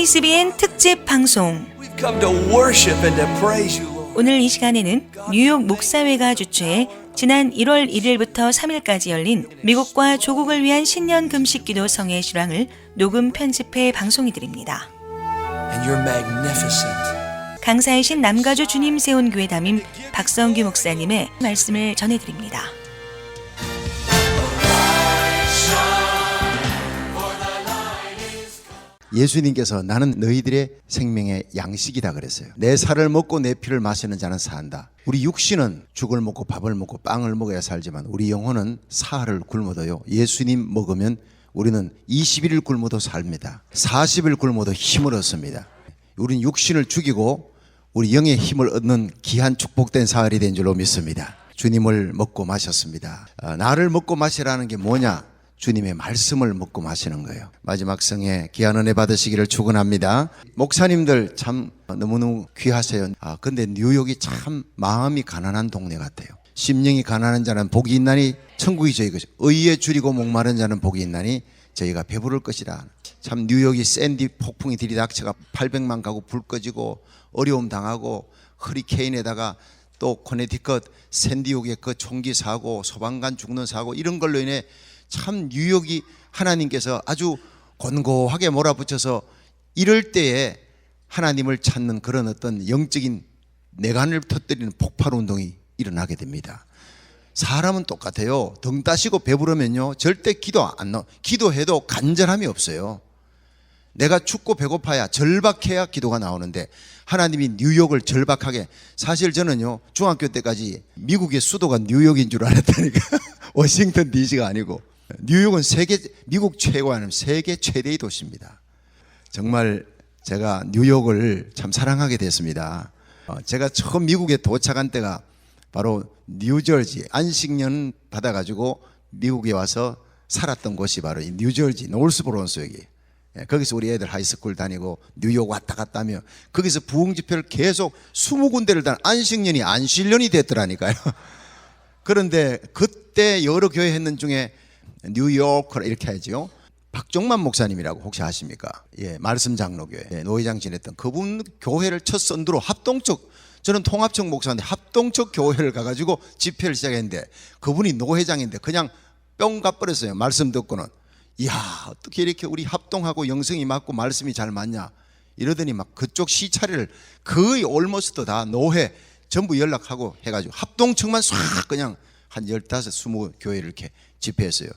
KCBN 특집 방송. We've come to worship and to praise you, Lord. 오늘 이 시간에는 뉴욕 목사회가 주최해 지난 1월 1일부터 3일까지 열린 미국과 조국을 위한 신년 금식기도 성회 실황을 녹음 편집해 방송해 드립니다. And you're magnificent. 강사이신 남가주 주님 세운 교회 담임 박성규 목사님의 말씀을 전해드립니다. 예수님께서 나는 너희들의 생명의 양식이다 그랬어요. 내 살을 먹고 내 피를 마시는 자는 산다. 우리 육신은 죽을 먹고 밥을 먹고 빵을 먹어야 살지만 우리 영혼은 사흘을 굶어도요, 예수님 먹으면 우리는 21일 굶어도 삽니다. 40일 굶어도 힘을 얻습니다. 우리는 육신을 죽이고 우리 영의 힘을 얻는 귀한 축복된 사흘이 된 줄로 믿습니다. 주님을 먹고 마셨습니다. 나를 먹고 마시라는 게 뭐냐? 주님의 말씀을 먹고 마시는 거예요. 마지막 성에 귀한 은혜 받으시기를 축원합니다. 목사님들 참 너무너무 귀하세요. 근데 뉴욕이 참 마음이 가난한 동네 같아요. 심령이 가난한 자는 복이 있나니 천국이 저희 것이, 의에 줄이고 목마른 자는 복이 있나니 저희가 배부를 것이라. 참 뉴욕이 샌디 폭풍이 들이닥쳐가 800만 가구 불 꺼지고 어려움 당하고 허리케인에다가 또 코네티컷 샌디옥의 그 총기 사고, 소방관 죽는 사고, 이런 걸로 인해 참 뉴욕이 하나님께서 아주 곤고하게 몰아붙여서 이럴 때에 하나님을 찾는 그런 어떤 영적인 내관을 터뜨리는 폭발 운동이 일어나게 됩니다. 사람은 똑같아요. 등 따시고 배부르면요 절대 기도 안 나와. 기도해도 간절함이 없어요. 내가 춥고 배고파야 절박해야 기도가 나오는데 하나님이 뉴욕을 절박하게, 사실 저는요 중학교 때까지 미국의 수도가 뉴욕인 줄 알았다니까. 워싱턴 DC가 아니고 뉴욕은 미국 최고 아니면 세계 최대의 도시입니다. 정말 제가 뉴욕을 참 사랑하게 됐습니다. 제가 처음 미국에 도착한 때가 바로 뉴저지, 안식년 받아가지고 미국에 와서 살았던 곳이 바로 이 뉴저지 노스브론스 여기. 거기서 우리 애들 하이스쿨 다니고 뉴욕 왔다 갔다 하며 거기서 부흥 집회를 계속 20군데를 단 안식년이 안식년이 됐더라니까요. 그런데 그때 여러 교회 했는 중에 뉴요커 이렇게 하죠. 박종만 목사님이라고 혹시 아십니까? 예, 말씀 장로교회 노회장 지냈던 그분 교회를 첫 선두로 합동적, 저는 통합적 목사인데 합동적 교회를 가가지고 집회를 시작했는데 그분이 노회장인데 그냥 뿅 가버렸어요. 말씀 듣고는. 이야, 어떻게 이렇게 우리 합동하고 영성이 맞고 말씀이 잘 맞냐 이러더니 막 그쪽 시차를 거의 올모스트 다 노회 전부 연락하고 해가지고 합동청만 싹 그냥 한 15, 20 교회를 이렇게 집회했어요.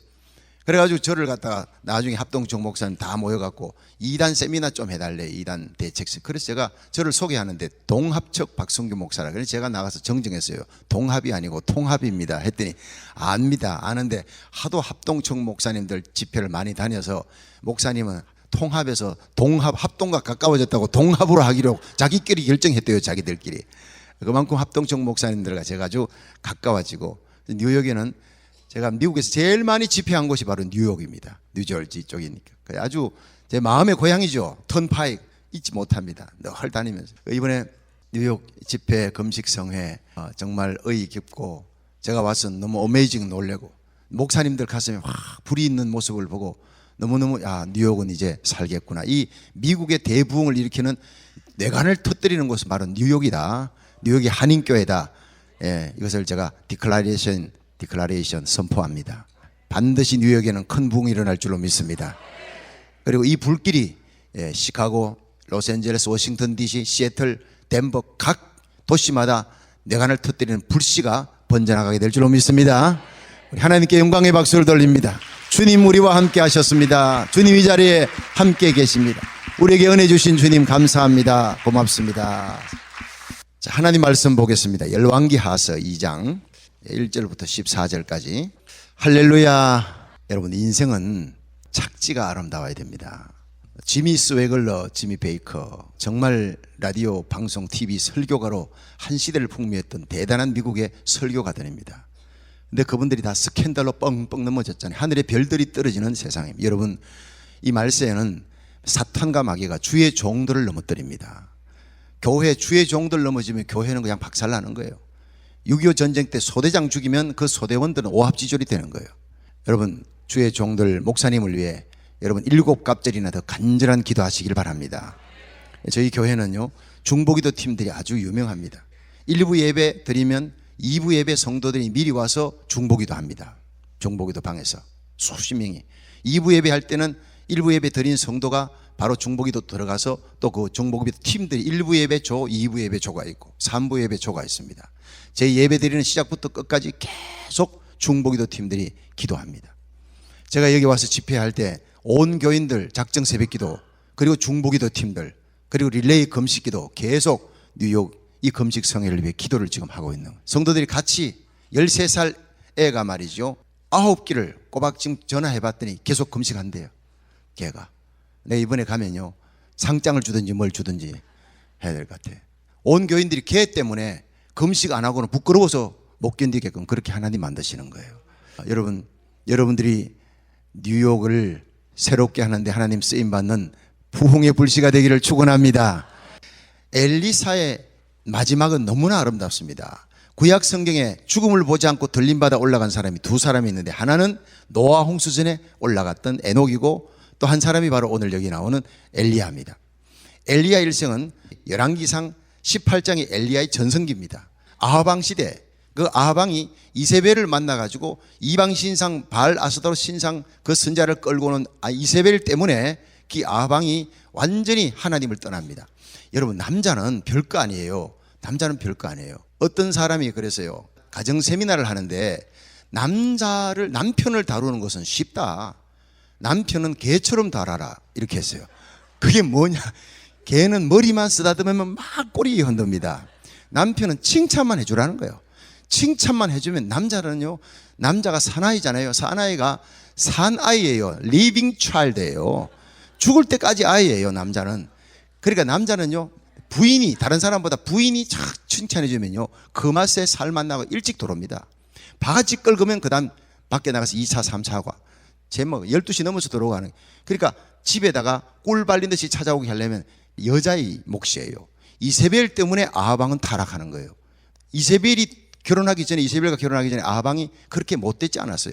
그래가지고 저를 갖다가 나중에 합동청 목사님 다 모여갖고 2단 세미나 좀 해달래, 2단 대책실. 그래서 제가 저를 소개하는데 동합적 박성규 목사라. 그래서 제가 나가서 정정했어요. 동합이 아니고 통합입니다 했더니 압니다. 아는데 하도 합동청 목사님들 집회를 많이 다녀서 목사님은 통합에서 동합, 합동과 가까워졌다고 동합으로 하기로 자기끼리 결정했대요. 자기들끼리. 그만큼 합동청 목사님들과 제가 아주 가까워지고, 뉴욕에는 제가 미국에서 제일 많이 집회한 곳이 바로 뉴욕입니다. 뉴저지 쪽이니까. 아주 제 마음의 고향이죠. 턴파이크 잊지 못합니다. 늘 다니면서. 이번에 뉴욕 집회 금식 성회 정말 의의 깊고, 제가 와서 너무 어메이징 놀래고 목사님들 가슴에 확 불이 있는 모습을 보고 너무너무 뉴욕은 이제 살겠구나. 이 미국의 대부흥을 일으키는 뇌관을 터뜨리는 곳은 바로 뉴욕이다. 뉴욕이 한인교회다. 예, 이것을 제가 디클라레이션 선포합니다. 반드시 뉴욕에는 큰 부흥이 일어날 줄로 믿습니다. 그리고 이 불길이 시카고, 로스앤젤레스, 워싱턴 DC, 시애틀, 덴버 각 도시마다 뇌관을 터뜨리는 불씨가 번져나가게 될 줄로 믿습니다. 우리 하나님께 영광의 박수를 돌립니다. 주님 우리와 함께 하셨습니다. 주님 이 자리에 함께 계십니다. 우리에게 은혜 주신 주님 감사합니다. 고맙습니다. 자, 하나님 말씀 보겠습니다. 열왕기하서 2장 1절부터 14절까지. 할렐루야. 여러분, 인생은 착지가 아름다워야 됩니다. 지미 스웨글러, 지미 베이커, 정말 라디오, 방송, TV 설교가로 한 시대를 풍미했던 대단한 미국의 설교가들입니다. 근데 그분들이 다 스캔들로 뻥뻥 넘어졌잖아요. 하늘에 별들이 떨어지는 세상입니다. 여러분, 이 말세에는 사탄과 마귀가 주의 종들을 넘어뜨립니다. 교회 주의 종들 넘어지면 교회는 그냥 박살나는 거예요. 6.25 전쟁 때 소대장 죽이면 그 소대원들은 오합지졸이 되는 거예요. 여러분, 주의 종들 목사님을 위해 여러분 7갑절이나 더 간절한 기도하시길 바랍니다. 저희 교회는요 중보기도 팀들이 아주 유명합니다. 1부 예배 드리면 2부 예배 성도들이 미리 와서 중보기도 합니다. 중보기도 방에서 수십 명이. 2부 예배 할 때는 1부 예배 드린 성도가 바로 중보기도 들어가서 또 그 중보기도 팀들이 1부 예배 조, 2부 예배 조가 있고 3부 예배 조가 있습니다. 제 예배 드리는 시작부터 끝까지 계속 중보기도 팀들이 기도합니다. 제가 여기 와서 집회할 때 온 교인들 작정 새벽기도 그리고 중보기도 팀들 그리고 릴레이 금식기도 계속 뉴욕 이 금식 성회를 위해 기도를 지금 하고 있는 성도들이 같이 13살 애가 말이죠 9끼를 꼬박 지금 전화해 봤더니 계속 금식한대요. 걔가 내가 이번에 가면요 상장을 주든지 뭘 주든지 해야 될 것 같아. 온 교인들이 걔 때문에 금식 안 하고는 부끄러워서 못 견디게끔 그렇게 하나님 만드시는 거예요. 여러분들이 뉴욕을 새롭게 하는데 하나님 쓰임받는 부흥의 불씨가 되기를 축원합니다. 엘리사의 마지막은 너무나 아름답습니다. 구약 성경에 죽음을 보지 않고 들림받아 올라간 사람이 두 사람이 있는데 하나는 노아 홍수전에 올라갔던 에녹이고 또 한 사람이 바로 오늘 여기 나오는 엘리야입니다. 엘리야 일생은 열왕기상 18장이 엘리야의 전성기입니다. 아하방 시대 그 아하방이 이세벨을 만나가지고 이방 신상 바알 아스도로 신상 그 선자를 끌고는 이세벨 때문에 그 아하방이 완전히 하나님을 떠납니다. 여러분 남자는 별거 아니에요. 남자는 별거 아니에요. 어떤 사람이 그랬어요. 가정 세미나를 하는데 남편을 다루는 것은 쉽다. 남편은 개처럼 다뤄라 이렇게 했어요. 그게 뭐냐? 개는 머리만 쓰다듬으면 막 꼬리 흔듭니다. 남편은 칭찬만 해주라는 거예요. 칭찬만 해주면 남자는요 남자가 사나이잖아요. 사나이가 산아이예요. 리빙 차일드예요. 죽을 때까지 아이예요. 남자는. 그러니까 남자는요 부인이 다른 사람보다 부인이 착 칭찬해주면요 그 맛에 살 만나고 일찍 들어옵니다. 바가지 긁으면 그 다음 밖에 나가서 2차 3차 하고 제목 12시 넘어서 들어오고 그러니까 집에다가 꿀 발린 듯이 찾아오게 하려면 여자의 몫이에요. 이세벨 때문에 아하방은 타락하는 거예요. 이세벨과 결혼하기 전에 아하방이 그렇게 못됐지 않았어요.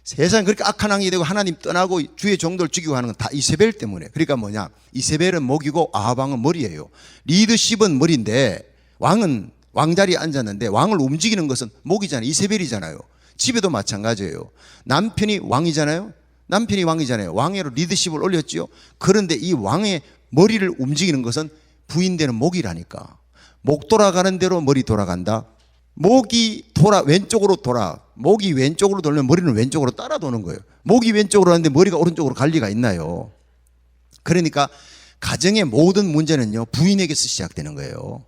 세상에 그렇게 악한 왕이 되고 하나님 떠나고 주의 종들 죽이고 하는 건 다 이세벨 때문에. 그러니까 뭐냐? 이세벨은 목이고 아하방은 머리예요. 리더십은 머리인데 왕은 왕자리에 앉았는데 왕을 움직이는 것은 목이잖아요. 이세벨이잖아요. 집에도 마찬가지예요. 남편이 왕이잖아요. 왕으로 리더십을 올렸지요. 그런데 이 왕의 머리를 움직이는 것은 부인 되는 목이라니까. 목 돌아가는 대로 머리 돌아간다. 목이 왼쪽으로 돌면 머리는 왼쪽으로 따라 도는 거예요. 목이 왼쪽으로 하는데 머리가 오른쪽으로 갈 리가 있나요? 그러니까 가정의 모든 문제는요 부인에게서 시작되는 거예요.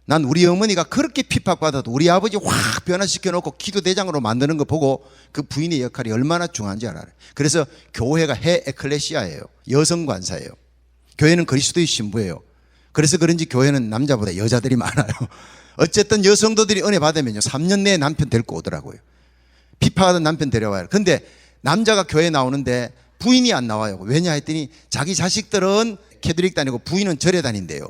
난 우리 어머니가 그렇게 핍박받아도 우리 아버지 확 변화시켜 놓고 기도대장으로 만드는 거 보고 그 부인의 역할이 얼마나 중요한지 알아요. 그래서 교회가 해 에클레시아예요. 여성 관사예요. 교회는 그리스도의 신부예요. 그래서 그런지 교회는 남자보다 여자들이 많아요. 어쨌든 여성도들이 은혜 받으면요 3년 내에 남편 데리고 오더라고요. 핍박하던 남편 데려와요. 근데 남자가 교회에 나오는데 부인이 안 나와요. 왜냐 했더니 자기 자식들은 캐톨릭 다니고 부인은 절에 다닌대요.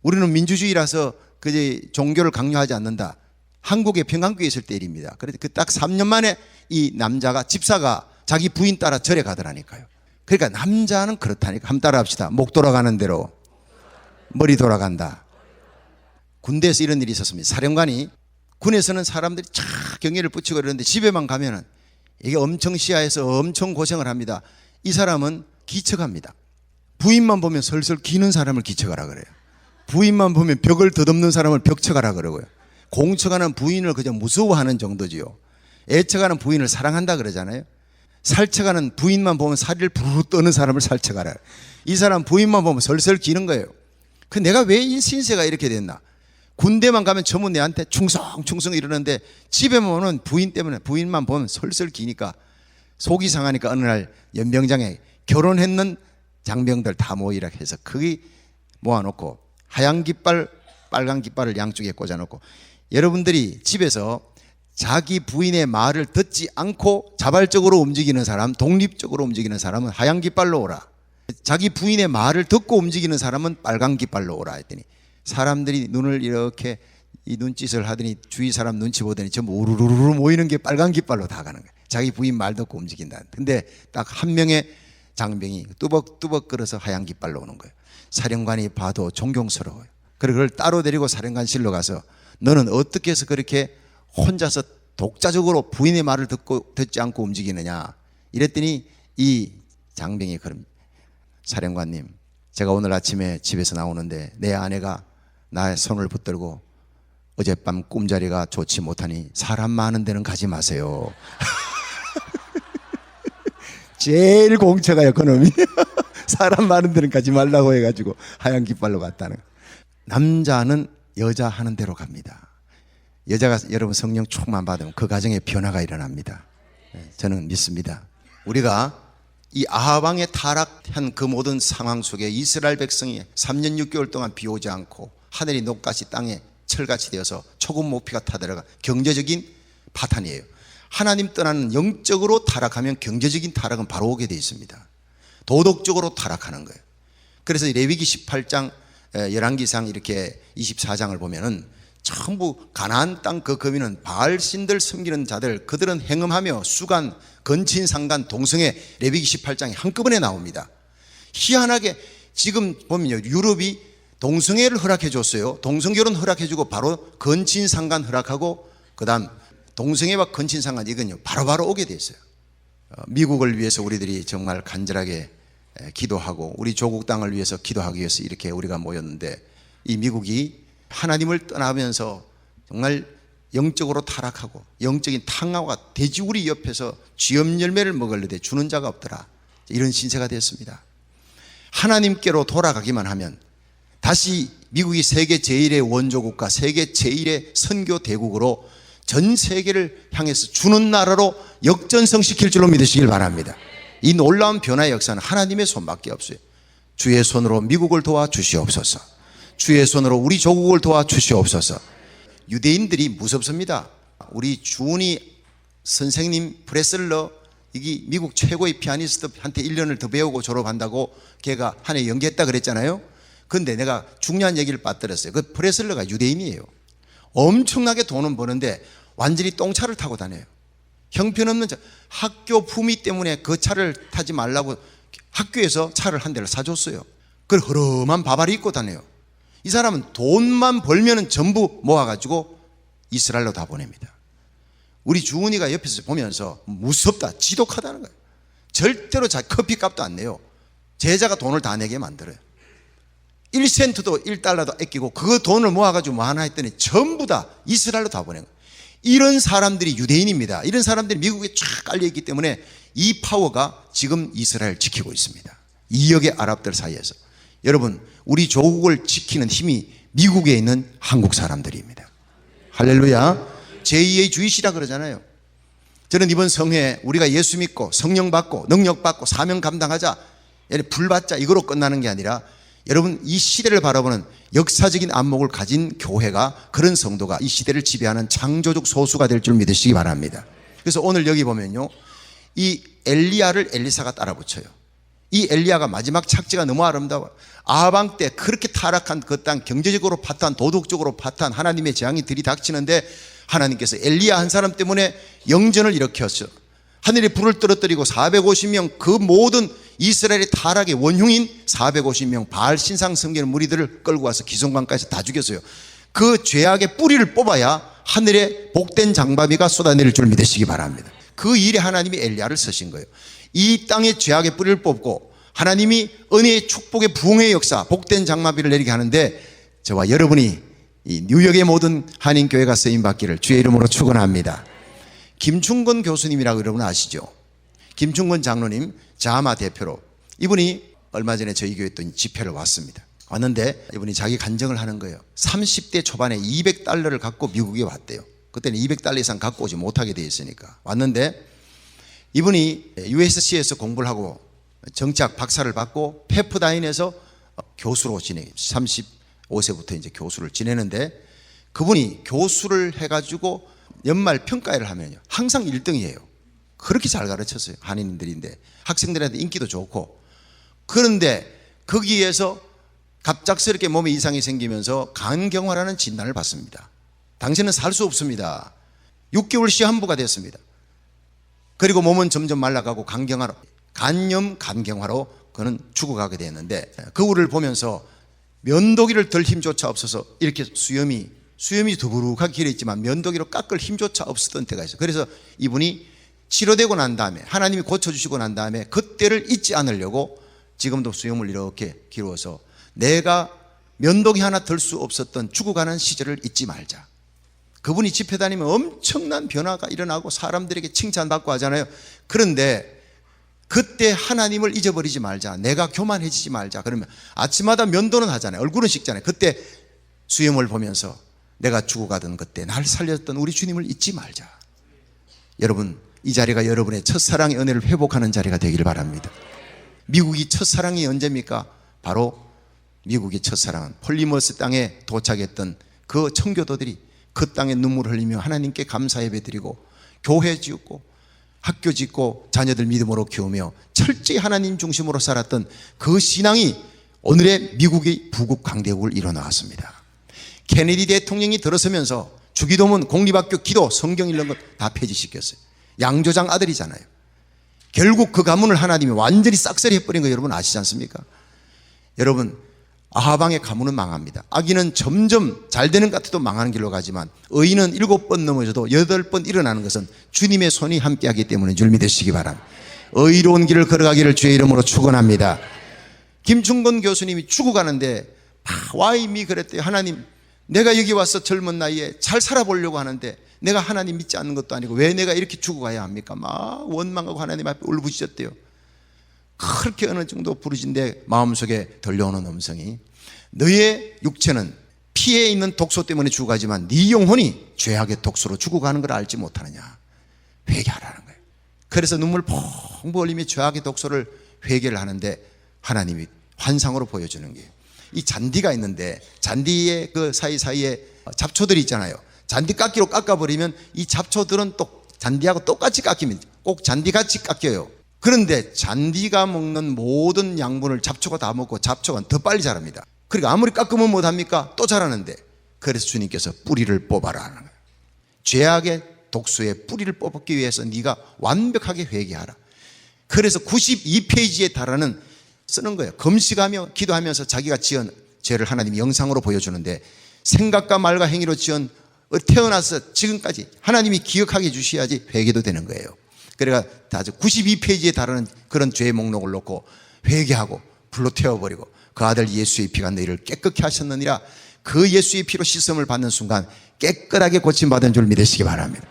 우리는 민주주의라서 그제 종교를 강요하지 않는다. 한국의 평강교회 있을 때 일입니다. 그래서 그 딱 3년 만에 이 남자가 집사가 자기 부인 따라 절에 가더라니까요. 그러니까 남자는 그렇다니까. 한번 따라 합시다. 목 돌아가는 대로 머리 돌아간다. 군대에서 이런 일이 있었습니다. 사령관이 군에서는 사람들이 쫙 경례를 붙이고 이러는데 집에만 가면은 이게 엄청 시야에서 엄청 고생을 합니다. 이 사람은 기척합니다. 부인만 보면 설설 기는 사람을 기척하라 그래요. 부인만 보면 벽을 덧없는 사람을 벽척하라 그러고요. 공척하는 부인을 그냥 무서워하는 정도지요. 애척하는 부인을 사랑한다 그러잖아요. 살척하는 부인만 보면 사리를 부르르 떠는 사람을 살척하라. 이 사람 부인만 보면 설설 기는 거예요. 그 내가 왜 이 신세가 이렇게 됐나? 군대만 가면 전부 내한테 충성 이러는데 집에만 오면 부인 때문에 부인만 보면 설설 기니까 속이 상하니까 어느 날 연병장에 결혼했는 장병들 다 모이라 해서 거기 모아놓고 하얀 깃발 빨간 깃발을 양쪽에 꽂아놓고 여러분들이 집에서 자기 부인의 말을 듣지 않고 자발적으로 움직이는 사람, 독립적으로 움직이는 사람은 하얀 깃발로 오라. 자기 부인의 말을 듣고 움직이는 사람은 빨간 깃발로 오라 했더니 사람들이 눈을 이렇게 이 눈짓을 하더니 주위 사람 눈치 보더니 전부 우르르르 모이는 게 빨간 깃발로 다 가는 거예요. 자기 부인 말 듣고 움직인다. 근데 딱 한 명의 장병이 뚜벅뚜벅 걸어서 하얀 깃발로 오는 거예요. 사령관이 봐도 존경스러워요. 그리고 그걸 따로 데리고 사령관실로 가서 너는 어떻게 해서 그렇게 혼자서 독자적으로 부인의 말을 듣지 않고 움직이느냐 이랬더니 이 장병이 그럼 사령관님, 제가 오늘 아침에 집에서 나오는데 내 아내가 나의 손을 붙들고 어젯밤 꿈자리가 좋지 못하니 사람 많은 데는 가지 마세요. 제일 공처가요 그놈이. 사람 많은 데는 가지 말라고 해가지고 하얀 깃발로 갔다는. 남자는 여자 하는 대로 갑니다. 여자가 여러분 성령 충만 받으면 그 가정에 변화가 일어납니다. 저는 믿습니다. 우리가 이 아합 왕의 타락한 그 모든 상황 속에 이스라엘 백성이 3년 6개월 동안 비 오지 않고 하늘이 녹같이 땅에 철같이 되어서 초금 모피가 타들어가 경제적인 파탄이에요. 하나님 떠나는 영적으로 타락하면 경제적인 타락은 바로 오게 되어 있습니다. 도덕적으로 타락하는 거예요. 그래서 레위기 18장 열왕기상 이렇게 24장을 보면은 전부 가나안 땅 그 거민은 바알 신들 섬기는 자들 그들은 행음하며 수간 건친상간 동성애 레위기 18장이 한꺼번에 나옵니다. 희한하게 지금 보면요 유럽이 동성애를 허락해 줬어요. 동성결혼 허락해 주고 바로 건친상간 허락하고 그다음 동성애와 건친상간 이건요 바로바로 오게 됐어요. 미국을 위해서 우리들이 정말 간절하게 기도하고 우리 조국 땅을 위해서 기도하기 위해서 이렇게 우리가 모였는데 이 미국이 하나님을 떠나면서 정말 영적으로 타락하고 영적인 탕화와 돼지우리 옆에서 쥐염 열매를 먹으려되 주는 자가 없더라. 이런 신세가 됐습니다. 하나님께로 돌아가기만 하면 다시 미국이 세계 제1의 원조국가 세계 제1의 선교 대국으로 전 세계를 향해서 주는 나라로 역전성시킬 줄로 믿으시길 바랍니다. 이 놀라운 변화의 역사는 하나님의 손밖에 없어요. 주의 손으로 미국을 도와주시옵소서. 주의 손으로 우리 조국을 도와주시옵소서. 유대인들이 무섭습니다. 우리 주은이 선생님 프레슬러 이게 미국 최고의 피아니스트한테 1년을 더 배우고 졸업한다고 걔가 한 해 연기했다 그랬잖아요. 근데 내가 중요한 얘기를 빠뜨렸어요. 그 프레슬러가 유대인이에요. 엄청나게 돈은 버는데 완전히 똥차를 타고 다녀요. 형편없는 차. 학교 품위 때문에 그 차를 타지 말라고 학교에서 차를 한 대를 사줬어요. 그걸 허름한 바바리 입고 다녀요. 이 사람은 돈만 벌면은 전부 모아가지고 이스라엘로 다 보냅니다. 우리 주은이가 옆에서 보면서 무섭다, 지독하다는 거예요. 절대로 커피값도 안 내요. 제자가 돈을 다 내게 만들어요. 1센트도 1달러도 아끼고 그 돈을 모아가지고 뭐 하나 했더니 전부 다 이스라엘로 다 보낸 거예요. 이런 사람들이 유대인입니다. 이런 사람들이 미국에 쫙 깔려있기 때문에 이 파워가 지금 이스라엘 지키고 있습니다. 2억의 아랍들 사이에서. 여러분 우리 조국을 지키는 힘이 미국에 있는 한국 사람들입니다. 할렐루야. 제2의 주이시라 그러잖아요. 저는 이번 성회에 우리가 예수 믿고 성령 받고 능력 받고 사명 감당하자 불 받자 이거로 끝나는 게 아니라 여러분 이 시대를 바라보는 역사적인 안목을 가진 교회가 그런 성도가 이 시대를 지배하는 창조적 소수가 될 줄 믿으시기 바랍니다. 그래서 오늘 여기 보면요 이 엘리야를 엘리사가 따라 붙여요. 이 엘리야가 마지막 착지가 너무 아름다워요. 아합 왕 때 그렇게 타락한 그 땅 경제적으로 파탄 도덕적으로 파탄 하나님의 재앙이 들이닥치는데 하나님께서 엘리야 한 사람 때문에 영전을 일으켰어요. 하늘에 불을 떨어뜨리고 450명 그 모든 이스라엘의 타락의 원흉인 450명 바알 신상 섬기는 무리들을 끌고 와서 기송관까지 다 죽였어요. 그 죄악의 뿌리를 뽑아야 하늘에 복된 장바비가 쏟아내릴 줄 믿으시기 바랍니다. 그 일에 하나님이 엘리야를 쓰신 거예요. 이 땅의 죄악의 뿌리를 뽑고 하나님이 은혜의 축복의 부흥의 역사 복된 장마비를 내리게 하는데 저와 여러분이 이 뉴욕의 모든 한인교회가 쓰임받기를 주의 이름으로 축원합니다. 김충건 교수님이라고 여러분 아시죠? 김충건 장로님 자마 대표로 이분이 얼마 전에 저희 교회 또 집회를 왔습니다. 왔는데 이분이 자기 간증을 하는 거예요. 30대 초반에 200달러를 갖고 미국에 왔대요. 그때는 200달러 이상 갖고 오지 못하게 돼 있으니까 왔는데 이분이 USC에서 공부를 하고 정치학 박사를 받고 페프다인에서 교수로 지내 35세부터 이제 교수를 지내는데 그분이 교수를 해가지고 연말 평가회를 하면요 항상 1등이에요. 그렇게 잘 가르쳤어요. 한인들인데 학생들한테 인기도 좋고. 그런데 거기에서 갑작스럽게 몸에 이상이 생기면서 간경화라는 진단을 받습니다. 당신은 살 수 없습니다. 6개월 시한부가 됐습니다. 그리고 몸은 점점 말라가고 간경화로 간염 간경화로 그는 죽어가게 되었는데, 거울을 보면서 면도기를 들 힘조차 없어서 이렇게 수염이 두부룩하게 길어있지만 면도기로 깎을 힘조차 없었던 때가 있어요. 그래서 이분이 치료되고 난 다음에, 하나님이 고쳐주시고 난 다음에 그때를 잊지 않으려고 지금도 수염을 이렇게 기르어서 내가 면도기 하나 들 수 없었던 죽어가는 시절을 잊지 말자. 그분이 집회 다니면 엄청난 변화가 일어나고 사람들에게 칭찬받고 하잖아요. 그런데 그때 하나님을 잊어버리지 말자. 내가 교만해지지 말자. 그러면 아침마다 면도는 하잖아요. 얼굴은 씻잖아요. 그때 수염을 보면서 내가 죽어가던 그때 날 살렸던 우리 주님을 잊지 말자. 여러분, 이 자리가 여러분의 첫사랑의 은혜를 회복하는 자리가 되기를 바랍니다. 미국이 첫사랑이 언제입니까? 바로 미국의 첫사랑은 폴리머스 땅에 도착했던 그 청교도들이 그 땅에 눈물을 흘리며 하나님께 감사 예배드리고 교회 지었고 학교 짓고 자녀들 믿음으로 키우며 철저히 하나님 중심으로 살았던 그 신앙이 오늘의 미국의 부국 강대국을 이뤄나왔습니다. 케네디 대통령이 들어서면서 주기도문, 공립학교, 기도, 성경 읽는 것 다 폐지시켰어요. 양조장 아들이잖아요. 결국 그 가문을 하나님이 완전히 싹쓸이 해버린 거 여러분 아시지 않습니까? 여러분, 아하방의 가문은 망합니다. 악인은 점점 잘 되는 것 같아도 망하는 길로 가지만 의인은 7번 넘어져도 8번 일어나는 것은 주님의 손이 함께하기 때문인 줄 믿으시기 바랍니다. 의로운 길을 걸어가기를 주의 이름으로 축원합니다. 김충건 교수님이 죽어가는데 와임이 그랬대요. 하나님, 내가 여기 와서 젊은 나이에 잘 살아보려고 하는데 내가 하나님 믿지 않는 것도 아니고 왜 내가 이렇게 죽어가야 합니까? 막 원망하고 하나님 앞에 울부짖었대요. 그렇게 어느 정도 부르짖는데 마음속에 들려오는 음성이, 너의 육체는 피에 있는 독소 때문에 죽어가지만 네 영혼이 죄악의 독소로 죽어가는 걸 알지 못하느냐. 회개하라는 거예요. 그래서 눈물 펑펑 흘리며 죄악의 독소를 회개를 하는데 하나님이 환상으로 보여주는 거예요. 이 잔디가 있는데 잔디의 그 사이사이에 잡초들이 있잖아요. 잔디 깎기로 깎아버리면 이 잡초들은 또 잔디하고 똑같이 깎이면 꼭 잔디같이 깎여요. 그런데 잔디가 먹는 모든 양분을 잡초가 다 먹고 잡초가 더 빨리 자랍니다. 그러니까 아무리 깎으면 못합니까? 또 자라는데, 그래서 주님께서 뿌리를 뽑아라 하는 거예요. 죄악의 독소의 뿌리를 뽑기 위해서 네가 완벽하게 회개하라. 그래서 92페이지에 달하는 쓰는 거예요. 금식하며 기도하면서 자기가 지은 죄를 하나님이 영상으로 보여주는데, 생각과 말과 행위로 지은 태어나서 지금까지 하나님이 기억하게 해주셔야지 회개도 되는 거예요. 그러니까 92페이지에 달하는 그런 죄의 목록을 놓고 회개하고 불로 태워버리고 그 아들 예수의 피가 너희를 깨끗게 하셨느니라. 그 예수의 피로 씻음을 받는 순간 깨끗하게 고침받은 줄 믿으시기 바랍니다.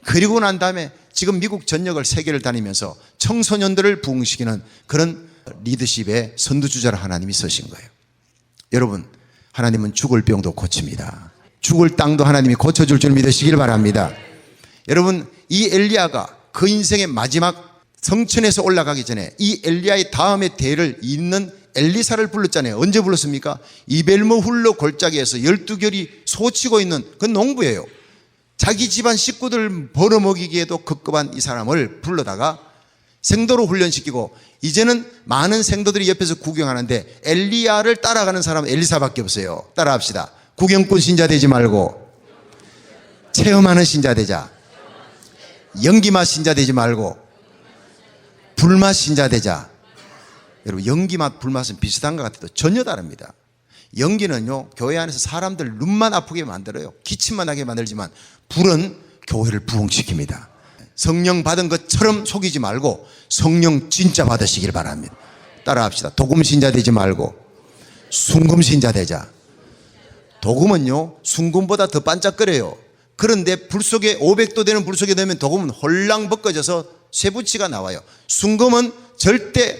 그리고 난 다음에 지금 미국 전역을 세계를 다니면서 청소년들을 부흥시키는 그런 리더십의 선두주자를 하나님이 쓰신 거예요. 여러분, 하나님은 죽을 병도 고칩니다. 죽을 땅도 하나님이 고쳐줄 줄 믿으시길 바랍니다. 여러분, 이 엘리야가 그 인생의 마지막 성천에서 올라가기 전에 이 엘리야의 다음의 대를 잇는 엘리사를 불렀잖아요. 언제 불렀습니까? 이벨모 훌로 골짜기에서 12결이 소치고 있는 그 농부예요. 자기 집안 식구들 벌어먹이기에도 급급한 이 사람을 불러다가 생도로 훈련시키고, 이제는 많은 생도들이 옆에서 구경하는데 엘리야를 따라가는 사람은 엘리사밖에 없어요. 따라합시다. 구경꾼 신자 되지 말고 체험하는 신자 되자. 연기맛 신자 되지 말고 불맛 신자 되자. 여러분, 연기맛 불맛은 비슷한 것 같아도 전혀 다릅니다. 연기는요, 교회 안에서 사람들 눈만 아프게 만들어요. 기침만 하게 만들지만 불은 교회를 부흥시킵니다. 성령 받은 것처럼 속이지 말고 성령 진짜 받으시길 바랍니다. 따라합시다. 도금 신자 되지 말고 순금 신자 되자. 도금은요, 순금보다 더 반짝거려요. 그런데 불 속에 500도 되는 불 속에 넣으면 도금은 홀랑 벗겨져서 쇠붙이가 나와요. 순금은 절대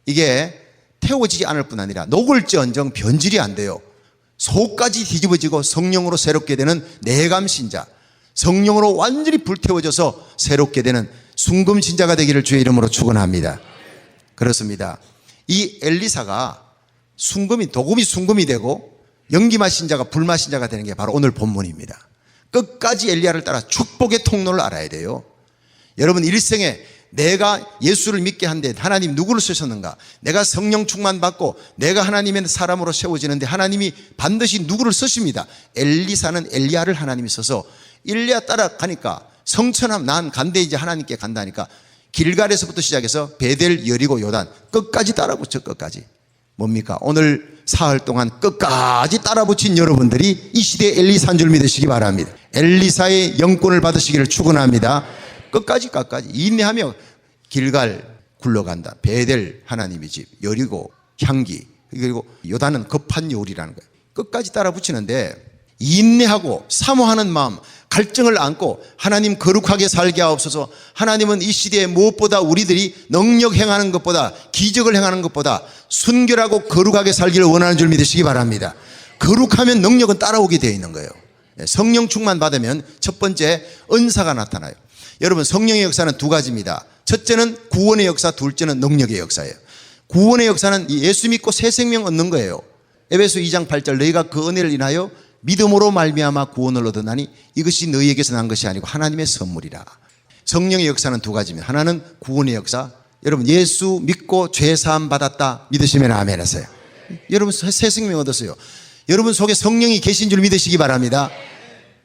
이게 태워지지 않을 뿐 아니라 녹을지언정 변질이 안 돼요. 속까지 뒤집어지고 성령으로 새롭게 되는 내감 신자, 성령으로 완전히 불태워져서 새롭게 되는 순금 신자가 되기를 주의 이름으로 축원합니다. 그렇습니다. 이 엘리사가 순금이 도금이 순금이 되고 연기맛 신자가 불맛 신자가 되는 게 바로 오늘 본문입니다. 끝까지 엘리야를 따라 축복의 통로를 알아야 돼요. 여러분, 일생에 내가 예수를 믿게 한데 하나님 누구를 쓰셨는가? 내가 성령 충만 받고 내가 하나님의 사람으로 세워지는데 하나님이 반드시 누구를 쓰십니다. 엘리사는 엘리야를 하나님이 써서 엘리야 따라가니까 성천함 난 간대 이제 하나님께 간다니까 길갈에서부터 시작해서 베델, 여리고, 요단 끝까지 따라붙여. 끝까지. 뭡니까? 오늘 사흘 동안 끝까지 따라붙인 여러분들이 이 시대의 엘리사인 줄 믿으시기 바랍니다. 엘리사의 영권을 받으시기를 축원합니다. 끝까지 인내하며 길갈 굴러간다. 베델 하나님의 집, 여리고 향기, 그리고 요단은 급한 요리라는 거예요. 끝까지 따라붙이는데 인내하고 사모하는 마음, 갈증을 안고 하나님 거룩하게 살게 하옵소서. 하나님은 이 시대에 무엇보다 우리들이 능력 행하는 것보다, 기적을 행하는 것보다 순결하고 거룩하게 살기를 원하는 줄 믿으시기 바랍니다. 거룩하면 능력은 따라오게 되어 있는 거예요. 성령 충만 받으면 첫 번째 은사가 나타나요. 여러분, 성령의 역사는 두 가지입니다. 첫째는 구원의 역사, 둘째는 능력의 역사예요. 구원의 역사는 예수 믿고 새 생명 얻는 거예요. 에베소 2장 8절, 너희가 그 은혜를 인하여 믿음으로 말미암아 구원을 얻었나니 이것이 너희에게서 난 것이 아니고 하나님의 선물이라. 성령의 역사는 두 가지입니다. 하나는 구원의 역사. 여러분, 예수 믿고 죄 사함 받았다 믿으시면 아멘 하세요. 여러분, 새 생명 얻었어요. 여러분 속에 성령이 계신 줄 믿으시기 바랍니다.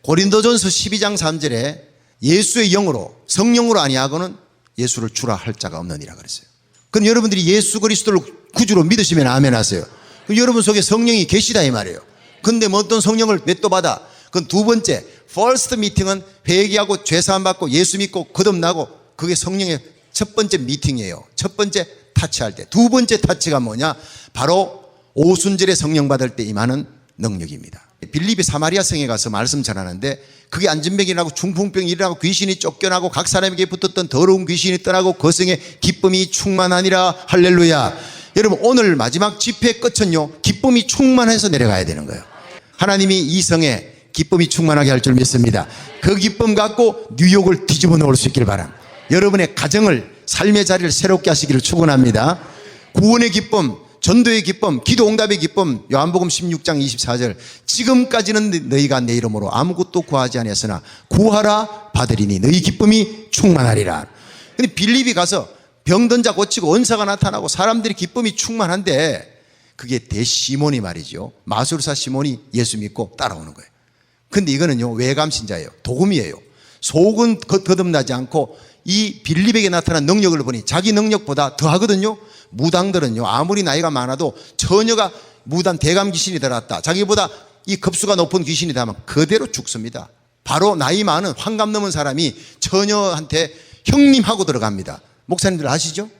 고린도전서 12장 3절에 예수의 영으로, 성령으로 아니하고는 예수를 주라 할 자가 없느니라 그랬어요. 그럼 여러분들이 예수 그리스도를 구주로 믿으시면 아멘 하세요. 그럼 여러분 속에 성령이 계시다 이 말이에요. 근데 뭐 어떤 성령을 몇 도 받아? 그건 두 번째, first 미팅은 회개하고 죄사함 받고 예수 믿고 거듭나고, 그게 성령의 첫 번째 미팅이에요. 첫 번째 타치할 때. 두 번째 타치가 뭐냐? 바로 오순절에 성령 받을 때 임하는 능력입니다. 빌립이 사마리아 성에 가서 말씀 전하는데 그게 안진병이 나고 중풍병이 일어나고 귀신이 쫓겨나고 각 사람에게 붙었던 더러운 귀신이 떠나고 그 성에 기쁨이 충만하니라. 할렐루야. 여러분, 오늘 마지막 집회 끝은요, 기쁨이 충만해서 내려가야 되는 거예요. 하나님이 이 성에 기쁨이 충만하게 할 줄 믿습니다. 그 기쁨 갖고 뉴욕을 뒤집어 놓을 수 있길 바랍니다. 여러분의 가정을, 삶의 자리를 새롭게 하시기를 축원합니다. 구원의 기쁨, 전도의 기쁨, 기도 응답의 기쁨. 요한복음 16장 24절, 지금까지는 너희가 내 이름으로 아무것도 구하지 아니했으나 구하라 받으리니 너희 기쁨이 충만하리라. 근데 빌립이 가서 병든 자 고치고 은사가 나타나고 사람들이 기쁨이 충만한데, 그게 대시몬이 말이죠. 마술사 시몬이 예수 믿고 따라오는 거예요. 근데 이거는요, 외감신자예요. 도금이에요. 속은 거듭나지 않고 이 빌립에게 나타난 능력을 보니 자기 능력보다 더 하거든요. 무당들은요, 아무리 나이가 많아도 처녀가 무당 대감 귀신이 들어왔다, 자기보다 이 급수가 높은 귀신이 들어오면 그대로 죽습니다. 바로 나이 많은 환갑 넘은 사람이 처녀한테 형님하고 들어갑니다. 목사님들 아시죠?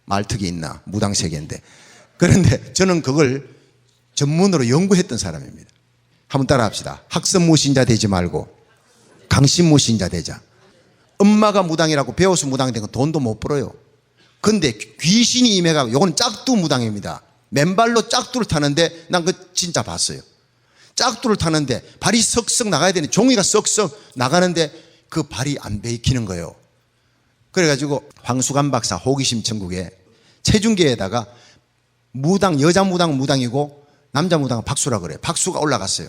말특이 있나? 무당 세계인데. 그런데 저는 그걸 전문으로 연구했던 사람입니다. 한번 따라 합시다. 학습무 신자 되지 말고 강신무 신자 되자. 엄마가 무당이라고 배워서 무당이 된 건 돈도 못 벌어요. 근데 귀신이 임해가고, 요거는 짝두 무당입니다. 맨발로 짝두를 타는데, 난 그 진짜 봤어요. 짝두를 타는데 발이 썩썩 나가야 되는데 종이가 썩썩 나가는데 그 발이 안 베이키는 거예요. 그래가지고 황수관 박사 호기심 천국에 체중계에다가 무당, 여자 무당 무당이고 남자 무당은 박수라 그래요. 박수가 올라갔어요.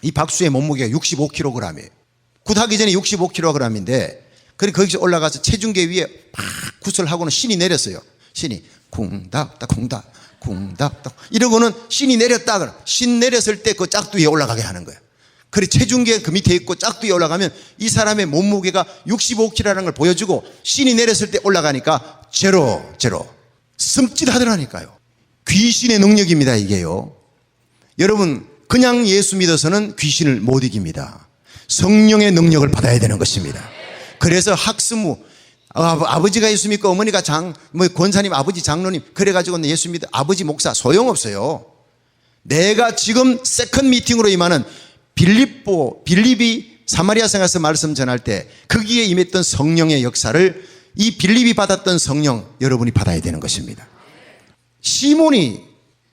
이 박수의 몸무게가 65kg이에요. 굿하기 전에 65kg인데, 그래 거기서 올라가서 체중계 위에 막 굿을 하고는 신이 내렸어요. 신이 쿵닥닥 쿵닥 쿵닥닥 이러고는 신이 내렸다. 신 내렸을 때 그 짝두 위에 올라가게 하는 거예요. 그래 체중계 그 밑에 있고 짝두 위에 올라가면 이 사람의 몸무게가 65kg라는 걸 보여주고, 신이 내렸을 때 올라가니까 제로 섬찟하더라니까요. 귀신의 능력입니다 이게요. 여러분, 그냥 예수 믿어서는 귀신을 못 이깁니다. 성령의 능력을 받아야 되는 것입니다. 그래서 학스무, 아버지가 예수 믿고 어머니가 권사님, 아버지 장로님, 그래가지고 예수 믿어 아버지 목사 소용없어요. 내가 지금 세컨 미팅으로 임하는 빌립이 사마리아 성에서 말씀 전할 때 거기에 임했던 성령의 역사를 이 빌립이 받았던 성령 여러분이 받아야 되는 것입니다. 시몬이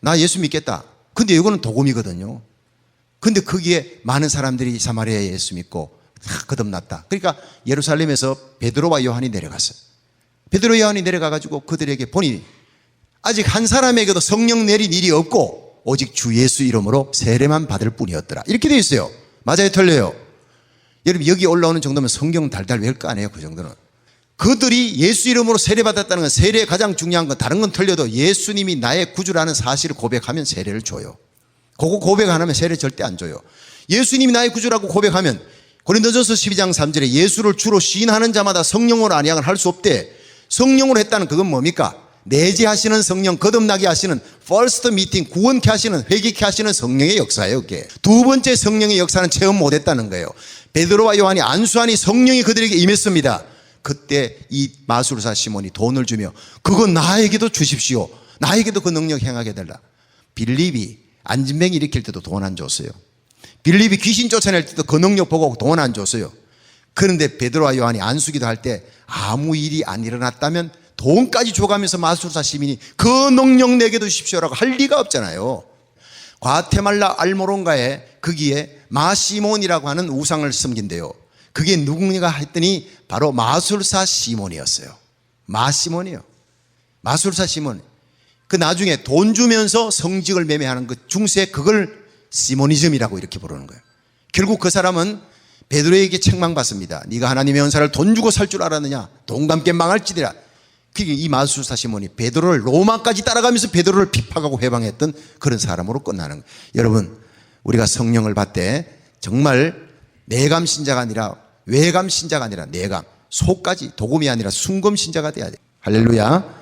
나 예수 믿겠다. 근데 이거는 도금이거든요. 근데 거기에 많은 사람들이 사마리아에 예수 믿고 거듭났다. 그러니까 예루살렘에서 베드로와 요한이 내려갔어요. 베드로 요한이 내려가가지고 그들에게 보니 아직 한 사람에게도 성령 내린 일이 없고 오직 주 예수 이름으로 세례만 받을 뿐이었더라. 이렇게 되어 있어요. 맞아요, 틀려요? 여러분, 여기 올라오는 정도면 성경 달달 외울 거 아니에요? 그 정도는. 그들이 예수 이름으로 세례받았다는 건, 세례의 가장 중요한 건 다른 건 틀려도 예수님이 나의 구주라는 사실을 고백하면 세례를 줘요. 그거 고백 안 하면 세례 절대 안 줘요. 예수님이 나의 구주라고 고백하면 고린도전서 12장 3절에 예수를 주로 시인하는 자마다 성령으로 안양을 할 수 없대. 성령으로 했다는 그건 뭡니까? 내재하시는 성령, 거듭나게 하시는 퍼스트 미팅, 구원케 하시는, 회개케 하시는 성령의 역사예요. 그게. 두 번째 성령의 역사는 체험 못했다는 거예요. 베드로와 요한이 안수하니 성령이 그들에게 임했습니다. 그때 이 마술사 시몬이 돈을 주며 그건 나에게도 주십시오. 나에게도 그 능력 행하게 해달라. 빌립이 안진뱅이 일으킬 때도 돈 안 줬어요. 빌립이 귀신 쫓아낼 때도 그 능력 보고 돈 안 줬어요. 그런데 베드로와 요한이 안수기도 할 때 아무 일이 안 일어났다면 돈까지 줘가면서 마술사 시민이 그 능력 내게도 주십시오라고 할 리가 없잖아요. 과테말라 알모론가에 거기에 마시몬이라고 하는 우상을 섬긴대요. 그게 누구냐 했더니 바로 마술사 시몬이었어요. 마시몬이요. 마술사 시몬. 그 나중에 돈 주면서 성직을 매매하는 그 중세, 그걸 시모니즘이라고 이렇게 부르는 거예요. 결국 그 사람은 베드로에게 책망받습니다. 네가 하나님의 은사를 돈 주고 살 줄 알았느냐? 돈과 함께 망할지니라. 그게 이 마술사 시몬이 베드로를 로마까지 따라가면서 베드로를 핍박하고 해방했던 그런 사람으로 끝나는 거예요. 여러분, 우리가 성령을 받되 정말 내감 신자가 아니라 외감 신자가 아니라 내감, 속까지 도금이 아니라 순금 신자가 돼야 돼요. 할렐루야.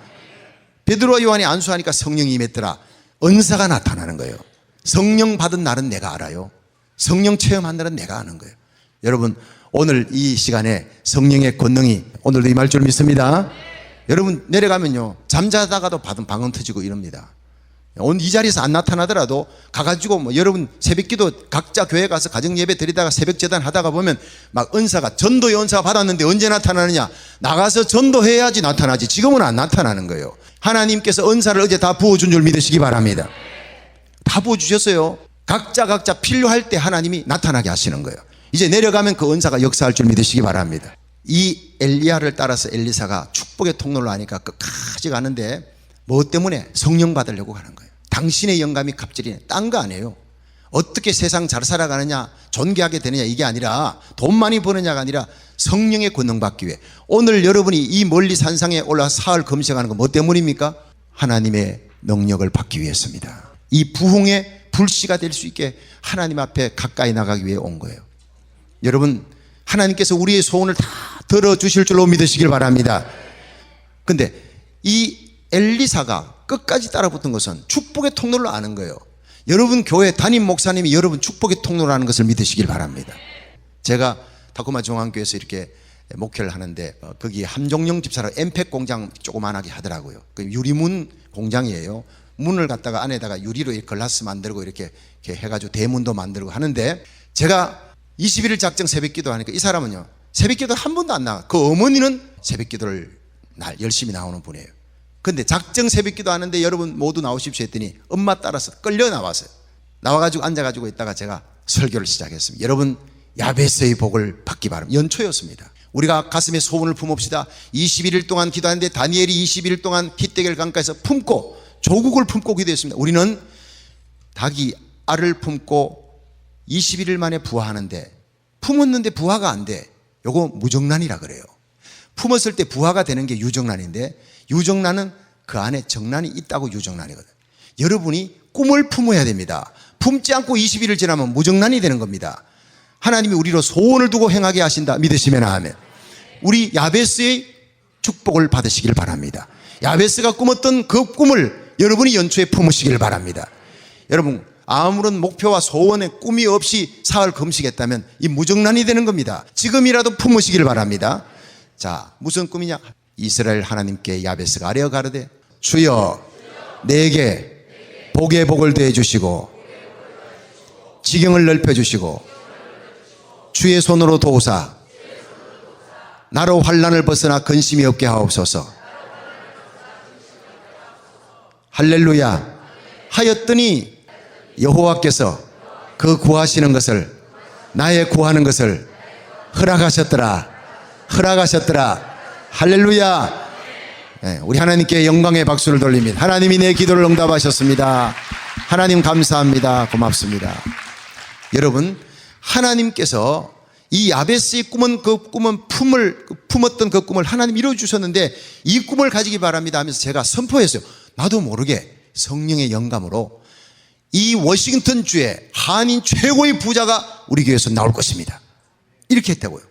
베드로와 요한이 안수하니까 성령이 임했더라. 은사가 나타나는 거예요. 성령 받은 날은 내가 알아요. 성령 체험한 날은 내가 아는 거예요. 여러분, 오늘 이 시간에 성령의 권능이 오늘도 임할 줄 믿습니다. 여러분, 내려가면요 잠자다가도 받은 방언 터지고 이럽니다. 오늘 이 자리에서 안 나타나더라도 가가지고 여러분 새벽기도 각자 교회 가서 가정예배 드리다가 새벽재단 하다가 보면 막 은사가, 전도의 은사가 받았는데 언제 나타나느냐? 나가서 전도해야지 나타나지. 지금은 안 나타나는 거예요. 하나님께서 은사를 어제 다 부어준 줄 믿으시기 바랍니다. 다 부어주셨어요. 각자 필요할 때 하나님이 나타나게 하시는 거예요. 이제 내려가면 그 은사가 역사할 줄 믿으시기 바랍니다. 이 엘리야를 따라서 엘리사가 축복의 통로를 하니까 끝까지 가는데 뭐 때문에? 성령 받으려고 가는 거예요. 당신의 영감이 갑질이네. 딴 거 아니에요. 어떻게 세상 잘 살아가느냐, 존귀하게 되느냐, 이게 아니라 돈 많이 버느냐가 아니라 성령의 권능 받기 위해. 오늘 여러분이 이 멀리 산상에 올라 사흘 검색하는 건 뭐 때문입니까? 하나님의 능력을 받기 위해서입니다. 이 부흥의 불씨가 될 수 있게 하나님 앞에 가까이 나가기 위해 온 거예요. 여러분, 하나님께서 우리의 소원을 다 들어주실 줄로 믿으시길 바랍니다. 근데 이 엘리사가 끝까지 따라붙은 것은 축복의 통로를 아는 거예요. 여러분 교회 담임 목사님이 여러분 축복의 통로를 아는 것을 믿으시길 바랍니다. 제가 타코마 중앙교회에서 이렇게 목회를 하는데 거기 함종영 집사랑 엠팩 공장 조그만하게 하더라고요. 그 유리문 공장이에요. 문을 갖다가 안에다가 유리로 글라스 만들고 이렇게 해가지고 대문도 만들고 하는데, 제가 21일 작정 새벽기도 하니까 이 사람은요 새벽기도 한 번도 안 나가. 그 어머니는 새벽기도를 열심히 나오는 분이에요. 근데 작정 새벽기도 하는데 여러분 모두 나오십시오 했더니 엄마 따라서 끌려 나왔어요. 나와가지고 앉아가지고 있다가 제가 설교를 시작했습니다. 여러분, 야베스의 복을 받기 바랍니다. 연초였습니다. 우리가 가슴에 소원을 품읍시다. 21일 동안 기도하는데 다니엘이 21일 동안 히데겔 강가에서 품고 조국을 품고 기도했습니다. 우리는 닭이 알을 품고 21일 만에 부화하는데 품었는데 부화가 안 돼. 요거 무정란이라 그래요. 품었을 때 부화가 되는 게 유정란인데, 유정란은 그 안에 정란이 있다고 유정란이거든. 여러분이 꿈을 품어야 됩니다. 품지 않고 21일 지나면 무정란이 되는 겁니다. 하나님이 우리로 소원을 두고 행하게 하신다 믿으시면 아멘. 우리 야베스의 축복을 받으시길 바랍니다. 야베스가 꿈었던 그 꿈을 여러분이 연초에 품으시길 바랍니다. 여러분, 아무런 목표와 소원의 꿈이 없이 사흘 금식했다면 이 무정란이 되는 겁니다. 지금이라도 품으시길 바랍니다. 자, 무슨 꿈이냐? 이스라엘 하나님께 야베스가 아뢰어 가로되 주여 내게 복의 복을 더해 주시고 지경을 넓혀 주시고 주의 손으로 도우사 나로 환난을 벗어나 근심이 없게 하옵소서. 할렐루야. 하였더니 여호와께서 그 구하시는 것을, 나의 구하는 것을 허락하셨더라. 할렐루야. 네, 우리 하나님께 영광의 박수를 돌립니다. 하나님이 내 기도를 응답하셨습니다. 하나님 감사합니다. 고맙습니다. 여러분, 하나님께서 이 야베스의 꿈은 품었던 그 꿈을 하나님 이루어주셨는데 이 꿈을 가지기 바랍니다 하면서 제가 선포했어요. 나도 모르게 성령의 영감으로 이 워싱턴 주에 한인 최고의 부자가 우리 교회에서 나올 것입니다. 이렇게 했다고요.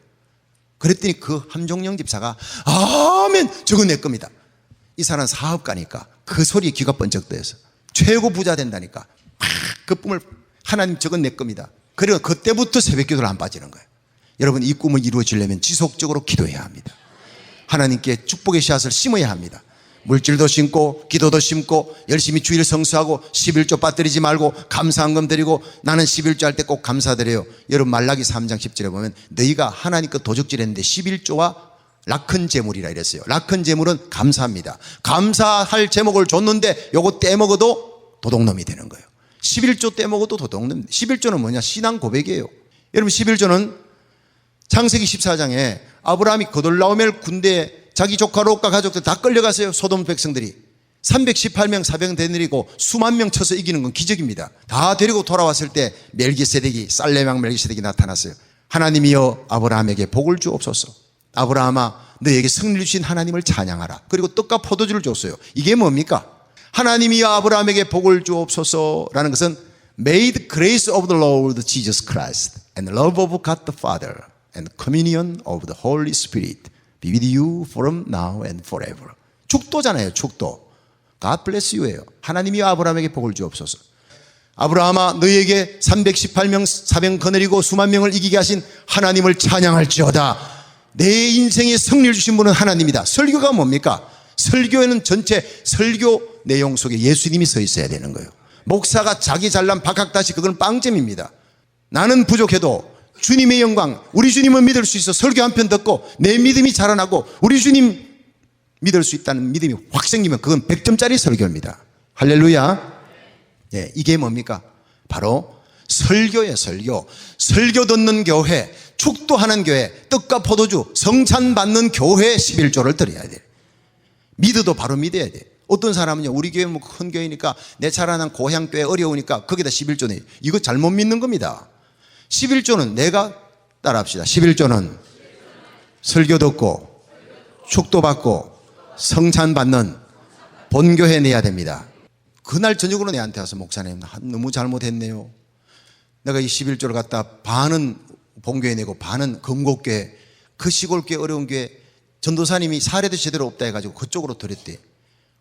그랬더니 그 함종영 집사가 아멘, 저건 내 겁니다. 이 사람은 사업가니까 그 소리에 귀가 번쩍 뜨여서 최고 부자 된다니까 그 꿈을 하나님 저건 내 겁니다. 그리고 그때부터 새벽 기도를 안 빠지는 거예요. 여러분, 이 꿈을 이루어지려면 지속적으로 기도해야 합니다. 하나님께 축복의 씨앗을 심어야 합니다. 물질도 심고 기도도 심고 열심히 주일 성수하고 11조 빠뜨리지 말고 감사한금 드리고, 나는 11조 할 때 꼭 감사드려요. 여러분, 말라기 3장 10절에 보면 너희가 하나님 거 도적질했는데 11조와 락큰 재물이라 이랬어요. 락큰 재물은 감사합니다. 감사할 제목을 줬는데 요거 떼먹어도 도둑놈이 되는 거예요. 11조 떼먹어도 도둑놈. 11조는 뭐냐? 신앙 고백이에요. 여러분, 11조는 창세기 14장에 아브라함이 거돌라오멜 군대에 자기 조카 롯과 가족들 다 끌려갔어요. 소돔 백성들이 318명 사병 데리고 수만 명 쳐서 이기는 건 기적입니다. 다 데리고 돌아왔을 때 멜기세덱이, 살레망 멜기세덱이 나타났어요. 하나님이여 아브라함에게 복을 주옵소서. 아브라함아, 너에게 승리를 주신 하나님을 찬양하라. 그리고 떡과 포도주를 줬어요. 이게 뭡니까? 하나님이여 아브라함에게 복을 주옵소서라는 것은 May the grace of the Lord Jesus Christ and the love of God the Father and communion of the Holy Spirit be with you from now and forever. 축도잖아요. 축도. God bless you예요. 하나님이 아브라함에게 복을 주옵소서. 아브라함아, 너희에게 318명 사병 거느리고 수만 명을 이기게 하신 하나님을 찬양할지어다. 내 인생에 승리를 주신 분은 하나님이다. 설교가 뭡니까? 설교에는 전체 설교 내용 속에 예수님이 서 있어야 되는 거예요. 목사가 자기 잘난 박학다시, 그건 빵점입니다. 나는 부족해도 주님의 영광, 우리 주님은 믿을 수 있어. 설교 한 편 듣고 내 믿음이 자라나고 우리 주님 믿을 수 있다는 믿음이 확 생기면 그건 100점짜리 설교입니다. 할렐루야. 네, 이게 뭡니까? 바로 설교예요. 설교. 설교 듣는 교회, 축도하는 교회, 떡과 포도주 성찬 받는 교회에 11조를 드려야 돼요. 믿어도 바로 믿어야 돼요. 어떤 사람은요, 우리 교회 뭐 큰 교회니까 내 자라난 고향 교회 어려우니까 거기다 11조 내요. 이거 잘못 믿는 겁니다. 11조는 내가 따라합시다. 11조는 설교 듣고 축도 받고 성찬 받는 본교회 내야 됩니다. 그날 저녁으로 내한테 와서 목사님 너무 잘못했네요. 내가 이 11조를 갖다 반은 본교회 내고 반은 금곡교회, 그 시골교회 어려운 교회 전도사님이 사례도 제대로 없다 해가지고 그쪽으로 드렸대.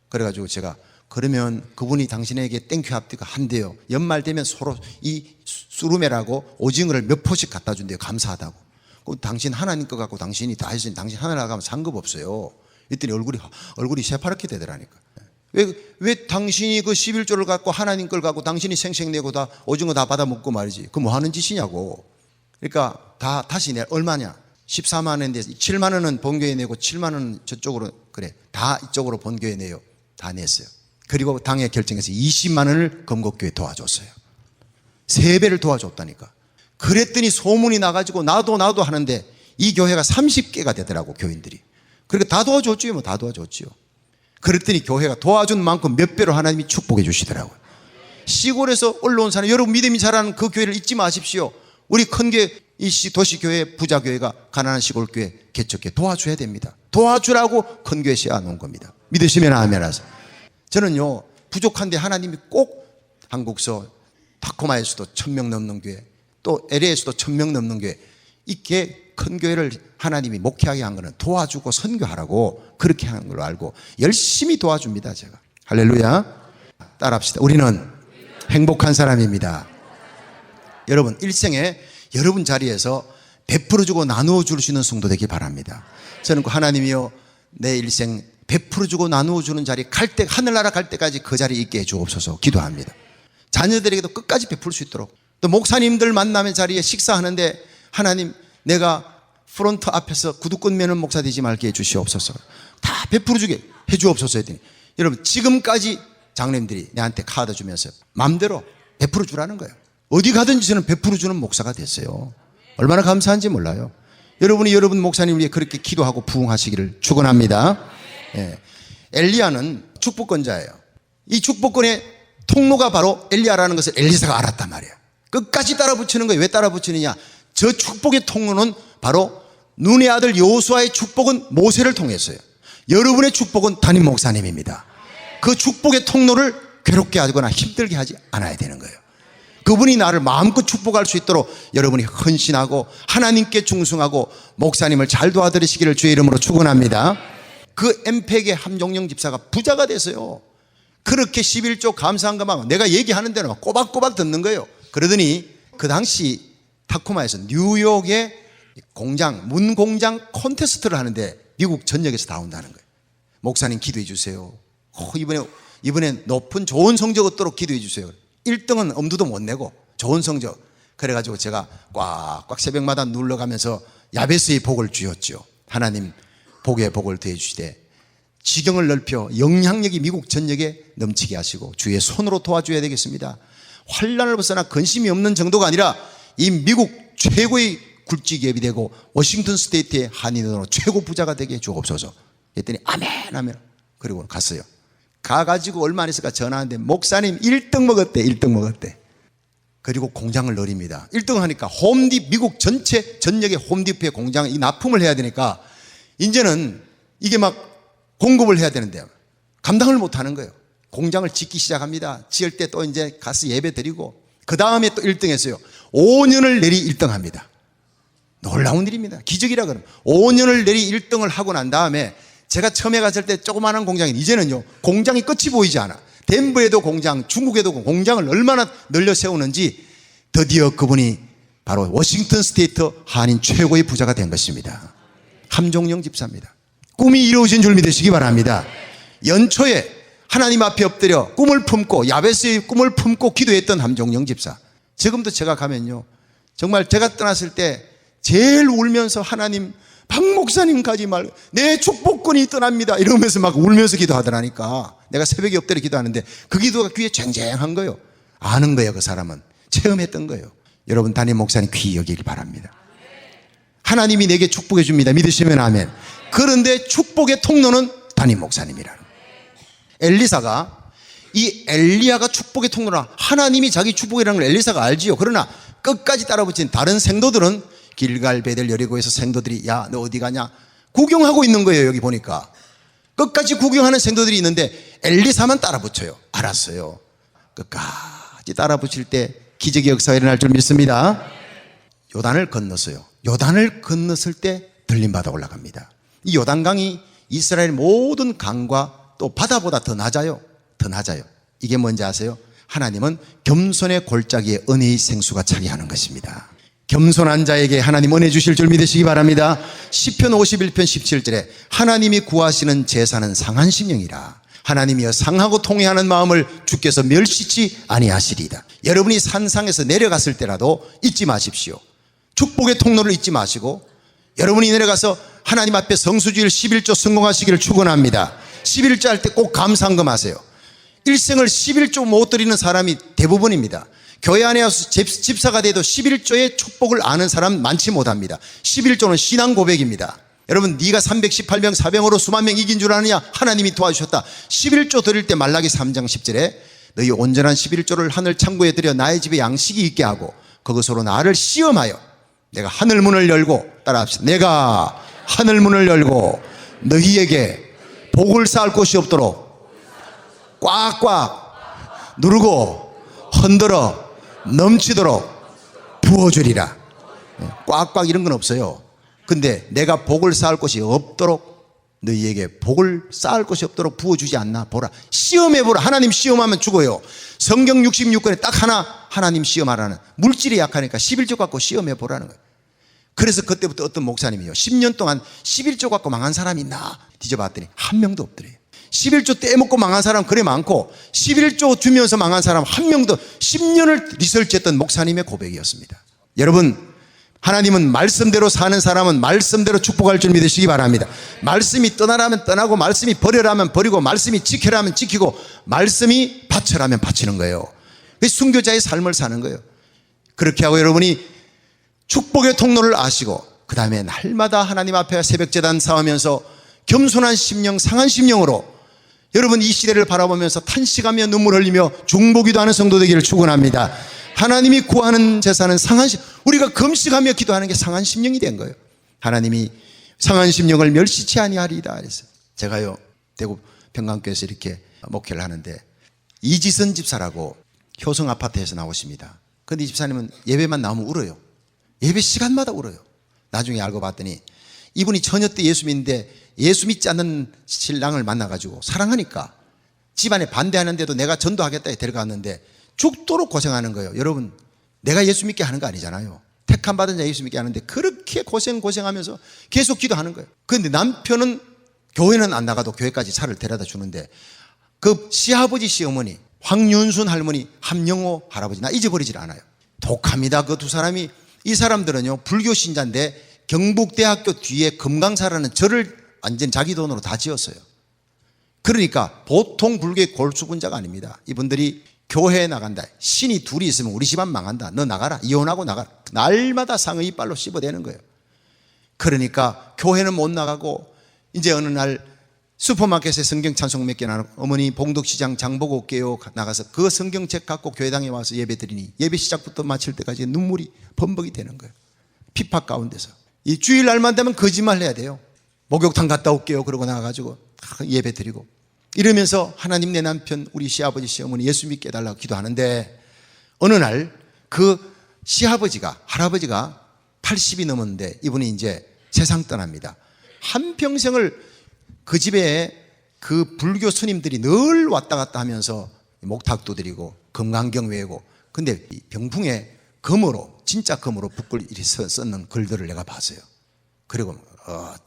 그래가지고 제가 그러면 그분이 당신에게 땡큐 합디가 한대요. 연말 되면 서로 이 수루메라고 오징어를 몇 포씩 갖다 준대요. 감사하다고. 그럼 당신 하나님 거 갖고 당신이 다 했으니 당신 하나 나가면 상급 없어요. 이랬더니 얼굴이 새파랗게 되더라니까. 왜 당신이 그 11조를 갖고 하나님 걸 갖고 당신이 생색내고 다 오징어 다 받아 먹고 말이지. 그 뭐 하는 짓이냐고. 그러니까 다 다시 내 얼마냐? 14만 원인데 7만 원은 본교회 내고 7만 원은 저쪽으로, 그래 다 이쪽으로 본교회 내요. 다 냈어요. 그리고 당에 결정해서 20만 원을 금곡교회 도와줬어요. 3배를 도와줬다니까. 그랬더니 소문이 나가지고 나도 하는데 이 교회가 30개가 되더라고, 교인들이. 그러니까 다 도와줬지요. 뭐 다 도와줬지요. 그랬더니 교회가 도와준 만큼 몇 배로 하나님이 축복해 주시더라고요. 시골에서 올라온 사람, 여러분 믿음이 자라는 그 교회를 잊지 마십시오. 우리 큰 교회, 이 도시교회, 부자교회가 가난한 시골교회 개척해 도와줘야 됩니다. 도와주라고 큰 교회 세워놓은 겁니다. 믿으시면 아멘 하세요. 저는요, 부족한데 하나님이 꼭 한국서 타코마에서도 1000명 넘는 교회, 또 LA에서도 1000명 넘는 교회, 이렇게 큰 교회를 하나님이 목회하게 한 거는 도와주고 선교하라고 그렇게 하는 걸로 알고 열심히 도와줍니다. 제가. 할렐루야. 따라합시다. 우리는 행복한 사람입니다. 여러분, 일생에 여러분 자리에서 베풀어주고 나누어줄 수 있는 성도 되길 바랍니다. 저는 하나님이여, 내 일생 베풀어주고 나누어주는 자리 갈 때, 하늘나라 갈 때까지 그 자리에 있게 해주옵소서 기도합니다. 자녀들에게도 끝까지 베풀 수 있도록. 또 목사님들 만남의 자리에 식사하는데 하나님, 내가 프론트 앞에서 구두권 매는 목사 되지 말게 해주시옵소서. 다 베풀어주게 해주옵소서 했더니, 여러분 지금까지 장로님들이 내한테 카드 주면서 마음대로 베풀어주라는 거예요. 어디 가든지 저는 베풀어주는 목사가 됐어요. 얼마나 감사한지 몰라요. 여러분이 여러분 목사님 위해 그렇게 기도하고 부응하시기를 축원합니다. 예. 엘리야는 축복권자예요. 이 축복권의 통로가 바로 엘리야라는 것을 엘리사가 알았단 말이에요. 끝까지 따라 붙이는 거예요. 왜 따라 붙이느냐? 저 축복의 통로는 바로 눈의 아들 여호수아의 축복은 모세를 통했어요. 여러분의 축복은 담임 목사님입니다. 그 축복의 통로를 괴롭게 하거나 힘들게 하지 않아야 되는 거예요. 그분이 나를 마음껏 축복할 수 있도록 여러분이 헌신하고 하나님께 충성하고 목사님을 잘 도와드리시기를 주의 이름으로 축원합니다. 그 엠팩의 함종영 집사가 부자가 됐어요. 그렇게 11조 감사한 것만 내가 얘기하는 대로 꼬박꼬박 듣는 거예요. 그러더니 그 당시 타코마에서 뉴욕의 공장, 문공장 콘테스트를 하는데 미국 전역에서 다 온다는 거예요. 목사님 기도해 주세요. 이번에 높은 좋은 성적 얻도록 기도해 주세요. 1등은 엄두도 못 내고 좋은 성적. 그래가지고 제가 꽉꽉 새벽마다 눌러가면서 야베스의 복을 주었죠. 하나님 복의 복을 더해 주시되 지경을 넓혀 영향력이 미국 전역에 넘치게 하시고 주의 손으로 도와줘야 되겠습니다. 환란을 벗어나 근심이 없는 정도가 아니라 이 미국 최고의 굴지기업이 되고 워싱턴 스테이트의 한인으로 최고 부자가 되게 주옵소서. 했더니 아멘 아멘. 그리고 갔어요. 가가지고 얼마 안 있을까 전화하는데 목사님 1등 먹었대. 1등 먹었대. 그리고 공장을 늘립니다. 1등 하니까 미국 전체 전역의 홈디포의 공장에 이 납품을 해야 되니까 이제는 이게 막 공급을 해야 되는데 감당을 못 하는 거예요. 공장을 짓기 시작합니다. 지을 때 또 이제 가서 예배 드리고 그 다음에 또 1등 했어요. 5년을 내리 1등 합니다. 놀라운 일입니다. 기적이라 그러면 5년을 내리 1등을 하고 난 다음에 제가 처음에 갔을 때 조그마한 공장이 이제는요 공장이 끝이 보이지 않아. 덴버에도 공장, 중국에도 공장을 얼마나 늘려 세우는지 드디어 그분이 바로 워싱턴 스테이트 한인 최고의 부자가 된 것입니다. 함종영 집사입니다. 꿈이 이루어진 줄 믿으시기 바랍니다. 연초에 하나님 앞에 엎드려 꿈을 품고 야베스의 꿈을 품고 기도했던 함종영 집사. 지금도 제가 가면요 정말 제가 떠났을 때 제일 울면서 하나님 박 목사님 가지 말고 내 축복권이 떠납니다 이러면서 막 울면서 기도하더라니까. 내가 새벽에 엎드려 기도하는데 그 기도가 귀에 쟁쟁한 거예요. 아는 거예요. 그 사람은 체험했던 거예요. 여러분 담임 목사님 귀 여기길 바랍니다. 하나님이 내게 축복해 줍니다. 믿으시면 아멘. 그런데 축복의 통로는 담임 목사님이라는 거예요. 엘리사가 이 엘리야가 축복의 통로라 하나님이 자기 축복이라는 걸 엘리사가 알지요. 그러나 끝까지 따라붙인 다른 생도들은 길갈 베델 여리고에서 생도들이 야 너 어디 가냐 구경하고 있는 거예요. 여기 보니까 끝까지 구경하는 생도들이 있는데 엘리사만 따라붙여요. 알았어요. 끝까지 따라붙일 때 기적의 역사가 일어날 줄 믿습니다. 요단을 건넜어요. 요단을 건넜을 때 들림바다 올라갑니다. 이 요단강이 이스라엘 모든 강과 또 바다보다 더 낮아요. 더 낮아요. 이게 뭔지 아세요? 하나님은 겸손의 골짜기에 은혜의 생수가 차게 하는 것입니다. 겸손한 자에게 하나님 은혜 주실 줄 믿으시기 바랍니다. 시편 51편 17절에 하나님이 구하시는 제사는 상한 심령이라 하나님이여 상하고 통회하는 마음을 주께서 멸시치 아니하시리이다. 여러분이 산상에서 내려갔을 때라도 잊지 마십시오. 축복의 통로를 잊지 마시고 여러분이 내려가서 하나님 앞에 성수주일 11조 성공하시기를 축원합니다. 11조 할 때 꼭 감사한금 하세요. 일생을 11조 못 드리는 사람이 대부분입니다. 교회 안에 와서 집사가 돼도 11조의 축복을 아는 사람 많지 못합니다. 11조는 신앙 고백입니다. 여러분 네가 318명 4병으로 수만 명 이긴 줄 아느냐? 하나님이 도와주셨다. 11조 드릴 때 말라기 3장 10절에 너희 온전한 11조를 하늘 창고에 들여 나의 집에 양식이 있게 하고 그것으로 나를 시험하여 내가 하늘 문을 열고 따라합시다. 내가 하늘 문을 열고 너희에게 복을 쌓을 곳이 없도록 꽉꽉 누르고 흔들어 넘치도록 부어주리라. 꽉꽉 이런 건 없어요. 근데 내가 복을 쌓을 곳이 없도록 너희에게 복을 쌓을 곳이 없도록 부어주지 않나 보라. 시험해보라. 하나님 시험하면 죽어요. 성경 66권에 딱 하나님 시험하라는 물질이 약하니까 11조 갖고 시험해보라는 거예요. 그래서 그때부터 어떤 목사님이요 10년 동안 11조 갖고 망한 사람이 있나 뒤져봤더니 한 명도 없더래요. 11조 떼먹고 망한 사람 그래 많고 11조 주면서 망한 사람 한 명도 10년을 리서치했던 목사님의 고백이었습니다. 여러분 하나님은 말씀대로 사는 사람은 말씀대로 축복할 줄 믿으시기 바랍니다. 말씀이 떠나라면 떠나고 말씀이 버려라면 버리고 말씀이 지켜라면 지키고 말씀이 바쳐라면 바치는 거예요. 순교자의 삶을 사는 거예요. 그렇게 하고 여러분이 축복의 통로를 아시고 그 다음에 날마다 하나님 앞에 새벽제단 쌓으면서 겸손한 심령 상한 심령으로 여러분 이 시대를 바라보면서 탄식하며 눈물 흘리며 중보기도 하는 성도 되기를 축원합니다. 하나님이 구하는 제사는 상한 심령, 우리가 금식하며 기도하는 게 상한 심령이 된 거예요. 하나님이 상한 심령을 멸시치 아니하리이다 그랬어요. 제가요 대구 평강교회에서 이렇게 목회를 하는데 이지선 집사라고 효성 아파트에서 나오십니다. 근데 이 집사님은 예배만 나오면 울어요. 예배 시간마다 울어요. 나중에 알고 봤더니 이분이 처녀 때 예수 믿는데 예수 믿지 않는 신랑을 만나가지고 사랑하니까 집안에 반대하는데도 내가 전도하겠다 해 데려갔는데 죽도록 고생하는 거예요. 여러분, 내가 예수 믿게 하는 거 아니잖아요. 택함 받은 자 예수 믿게 하는데 그렇게 고생하면서 계속 기도하는 거예요. 그런데 남편은 교회는 안 나가도 교회까지 차를 데려다 주는데 그 시아버지 시어머니 황윤순 할머니 함영호 할아버지 나 잊어버리질 않아요. 독합니다. 그 두 사람이. 이 사람들은요 불교 신자인데 경북대학교 뒤에 금강사라는 절을 완전 자기 돈으로 다 지었어요. 그러니까 보통 불교의 골수분자가 아닙니다. 이분들이 교회에 나간다. 신이 둘이 있으면 우리 집안 망한다. 너 나가라. 이혼하고 나가라. 날마다 상의 이빨로 씹어대는 거예요. 그러니까 교회는 못 나가고 이제 어느 날 슈퍼마켓에 성경 찬송 몇 개 나누고 어머니 봉덕시장 장 보고 올게요. 나가서 그 성경책 갖고 교회당에 와서 예배 드리니 예배 시작부터 마칠 때까지 눈물이 범벅이 되는 거예요. 핍박 가운데서. 이 주일날만 되면 거짓말 해야 돼요. 목욕탕 갔다 올게요. 그러고 나가가지고 예배 드리고 이러면서 하나님 내 남편 우리 시아버지 시어머니 예수 믿게 해달라고 기도하는데 어느 날 그 시아버지가 할아버지가 80이 넘었는데 이분이 이제 세상 떠납니다. 한평생을 그 집에 그 불교 스님들이 늘 왔다 갔다 하면서 목탁도 드리고 금강경 외우고 근데 병풍에 금으로 진짜 금으로 붓글 이리 썼는 글들을 내가 봤어요. 그리고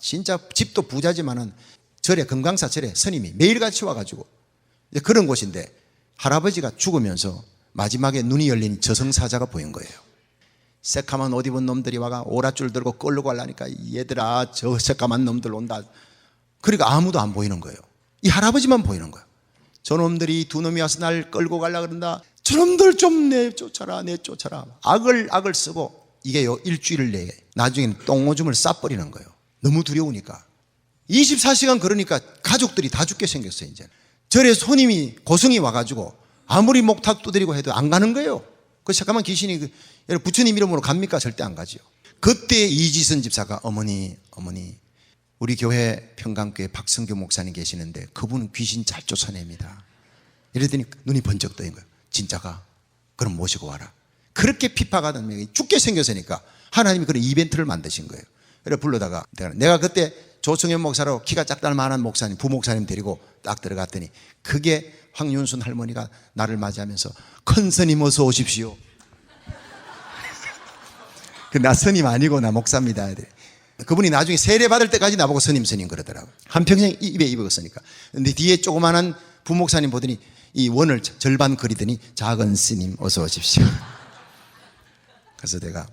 진짜 집도 부자지만은 절에 금강사 절에 스님이 매일같이 와가지고 그런 곳인데 할아버지가 죽으면서 마지막에 눈이 열린 저승사자가 보인 거예요. 새까만 옷 입은 놈들이 와가 오랏줄 들고 끌고 가려니까 얘들아 저 새까만 놈들 온다. 그러니까 아무도 안 보이는 거예요. 이 할아버지만 보이는 거예요. 저놈들이 두 놈이 와서 날 끌고 가려고 그런다. 저놈들 좀 내쫓아라. 악을 쓰고 이게요 일주일을 내게 나중에는 똥오줌을 싸버리는 거예요. 너무 두려우니까 24시간 그러니까 가족들이 다 죽게 생겼어요. 이제 절에 손님이 고승이 와가지고 아무리 목탁 두드리고 해도 안 가는 거예요. 그 잠깐만 귀신이 부처님 이름으로 갑니까? 절대 안 가지요. 그때 이지선 집사가 어머니 우리 교회 평강교회 박성교 목사님 계시는데 그분은 귀신 잘 쫓아냅니다. 이랬더니 눈이 번쩍 뜨인 거예요. 진짜가? 그럼 모시고 와라. 그렇게 핍박하던 명이 죽게 생겼으니까 하나님이 그런 이벤트를 만드신 거예요. 그래 불러다가 내가 그때 조성현 목사로 키가 짝달 만한 목사님 부목사님 데리고 딱 들어갔더니 그게 황윤순 할머니가 나를 맞이하면서 큰 스님 어서 오십시오. 나 스님 아니고 나 목사입니다. 그분이 나중에 세례 받을 때까지 나보고 스님 그러더라고요. 한평생 입에 입었으니까. 근데 뒤에 조그마한 부목사님 보더니 이 원을 절반 그리더니 작은 스님 어서 오십시오. 그래서 내가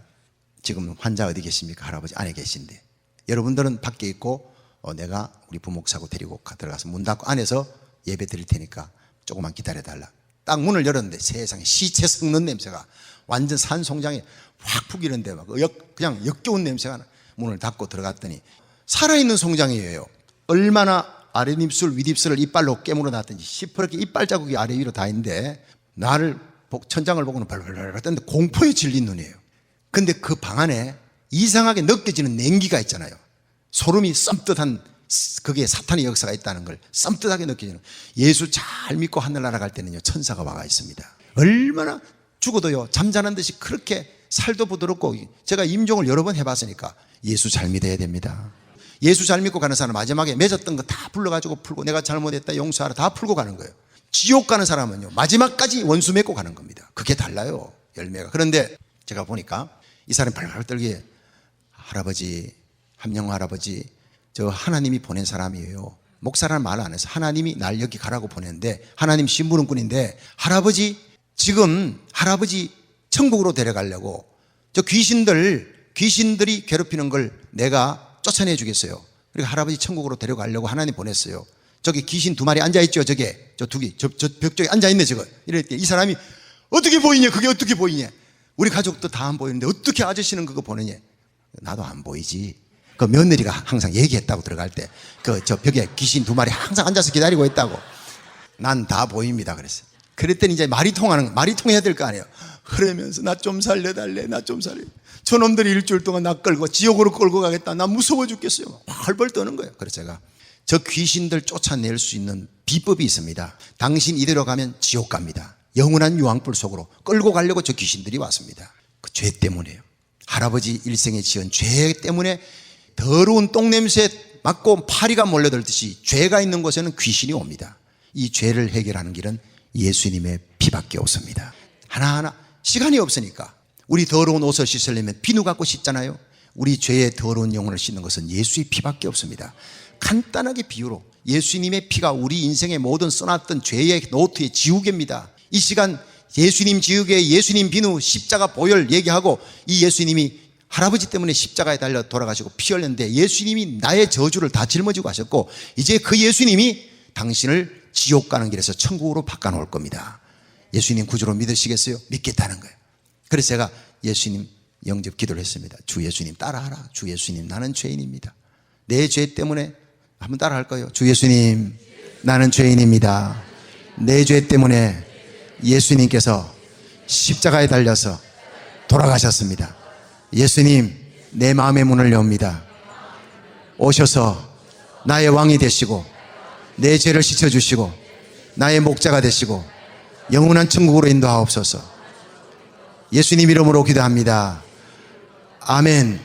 지금 환자 어디 계십니까? 할아버지 안에 계신데 여러분들은 밖에 있고 내가 우리 부목사고 데리고 들어가서 문 닫고 안에서 예배 드릴 테니까 조금만 기다려달라. 딱 문을 열었는데 세상에 시체 썩는 냄새가 완전 산송장에 확 푸기는데 막 그냥 역겨운 냄새가 나. 문을 닫고 들어갔더니 살아있는 송장이에요. 얼마나 아랫입술 윗입술을 이빨로 깨물어 놨든지 시퍼렇게 이빨 자국이 아래 위로 다 있는데 나를 천장을 보고는 벌벌벌 떴는데 공포에 질린 눈이에요. 근데 그 방 안에 이상하게 느껴지는 냉기가 있잖아요. 소름이 썸뜻한 그게 사탄의 역사가 있다는 걸 썸뜻하게 느껴지는. 예수 잘 믿고 하늘 날아갈 때는요 천사가 와가 있습니다. 얼마나 죽어도요 잠자는 듯이 그렇게 살도 부드럽고 제가 임종을 여러 번 해봤으니까 예수 잘 믿어야 됩니다. 예수 잘 믿고 가는 사람 마지막에 맺었던 거 다 불러가지고 풀고 내가 잘못했다 용서하라 다 풀고 가는 거예요. 지옥 가는 사람은요 마지막까지 원수 맺고 가는 겁니다. 그게 달라요 열매가. 그런데 제가 보니까 이 사람이 발발 떨기에 할아버지 함영호 할아버지 저 하나님이 보낸 사람이에요. 목사라는 말 안 해서 하나님이 날 여기 가라고 보냈는데 하나님 심부름꾼인데 할아버지 지금 할아버지 천국으로 데려가려고 저 귀신들이 괴롭히는 걸 내가 쫓아내 주겠어요. 그리고 할아버지 천국으로 데려가려고 하나님 보냈어요. 저기 귀신 두 마리 앉아있죠. 저게 저 벽 쪽에 앉아있네 저거. 이럴 때 이 사람이 어떻게 보이냐 그게 어떻게 보이냐. 우리 가족도 다 안 보이는데 어떻게 아저씨는 그거 보느냐. 나도 안 보이지. 그 며느리가 항상 얘기했다고 들어갈 때 저 벽에 귀신 두 마리 항상 앉아서 기다리고 있다고. 난 다 보입니다 그랬어요. 그랬더니 이제 말이 통해야 될 거 아니에요. 그러면서 나 좀 살려달래. 저놈들이 일주일 동안 나 끌고 지옥으로 끌고 가겠다. 나 무서워 죽겠어요. 펄펄 떠는 거예요. 그래서 제가 저 귀신들 쫓아낼 수 있는 비법이 있습니다. 당신 이대로 가면 지옥 갑니다. 영원한 유황불 속으로 끌고 가려고 저 귀신들이 왔습니다. 그 죄 때문에요. 할아버지 일생에 지은 죄 때문에 더러운 똥냄새 맡고 파리가 몰려들듯이 죄가 있는 곳에는 귀신이 옵니다. 이 죄를 해결하는 길은 예수님의 피밖에 없습니다. 하나하나 시간이 없으니까 우리 더러운 옷을 씻으려면 비누 갖고 씻잖아요. 우리 죄의 더러운 영혼을 씻는 것은 예수의 피밖에 없습니다. 간단하게 비유로 예수님의 피가 우리 인생의 모든 써놨던 죄의 노트의 지우개입니다. 이 시간 예수님 지우개, 예수님 비누, 십자가 보혈 얘기하고 이 예수님이 할아버지 때문에 십자가에 달려 돌아가시고 피 흘렸는데 예수님이 나의 저주를 다 짊어지고 가셨고 이제 그 예수님이 당신을 지옥 가는 길에서 천국으로 바꿔놓을 겁니다. 예수님 구주로 믿으시겠어요? 믿겠다는 거예요. 그래서 제가 예수님 영접 기도를 했습니다. 주 예수님 따라하라. 주 예수님 나는 죄인입니다. 내 죄 때문에 한번 따라할 거예요. 주 예수님 나는 죄인입니다. 내 죄 때문에 예수님께서 십자가에 달려서 돌아가셨습니다. 예수님 내 마음의 문을 여옵니다. 오셔서 나의 왕이 되시고 내 죄를 씻어주시고 나의 목자가 되시고 영원한 천국으로 인도하옵소서. 예수님 이름으로 기도합니다. 아멘.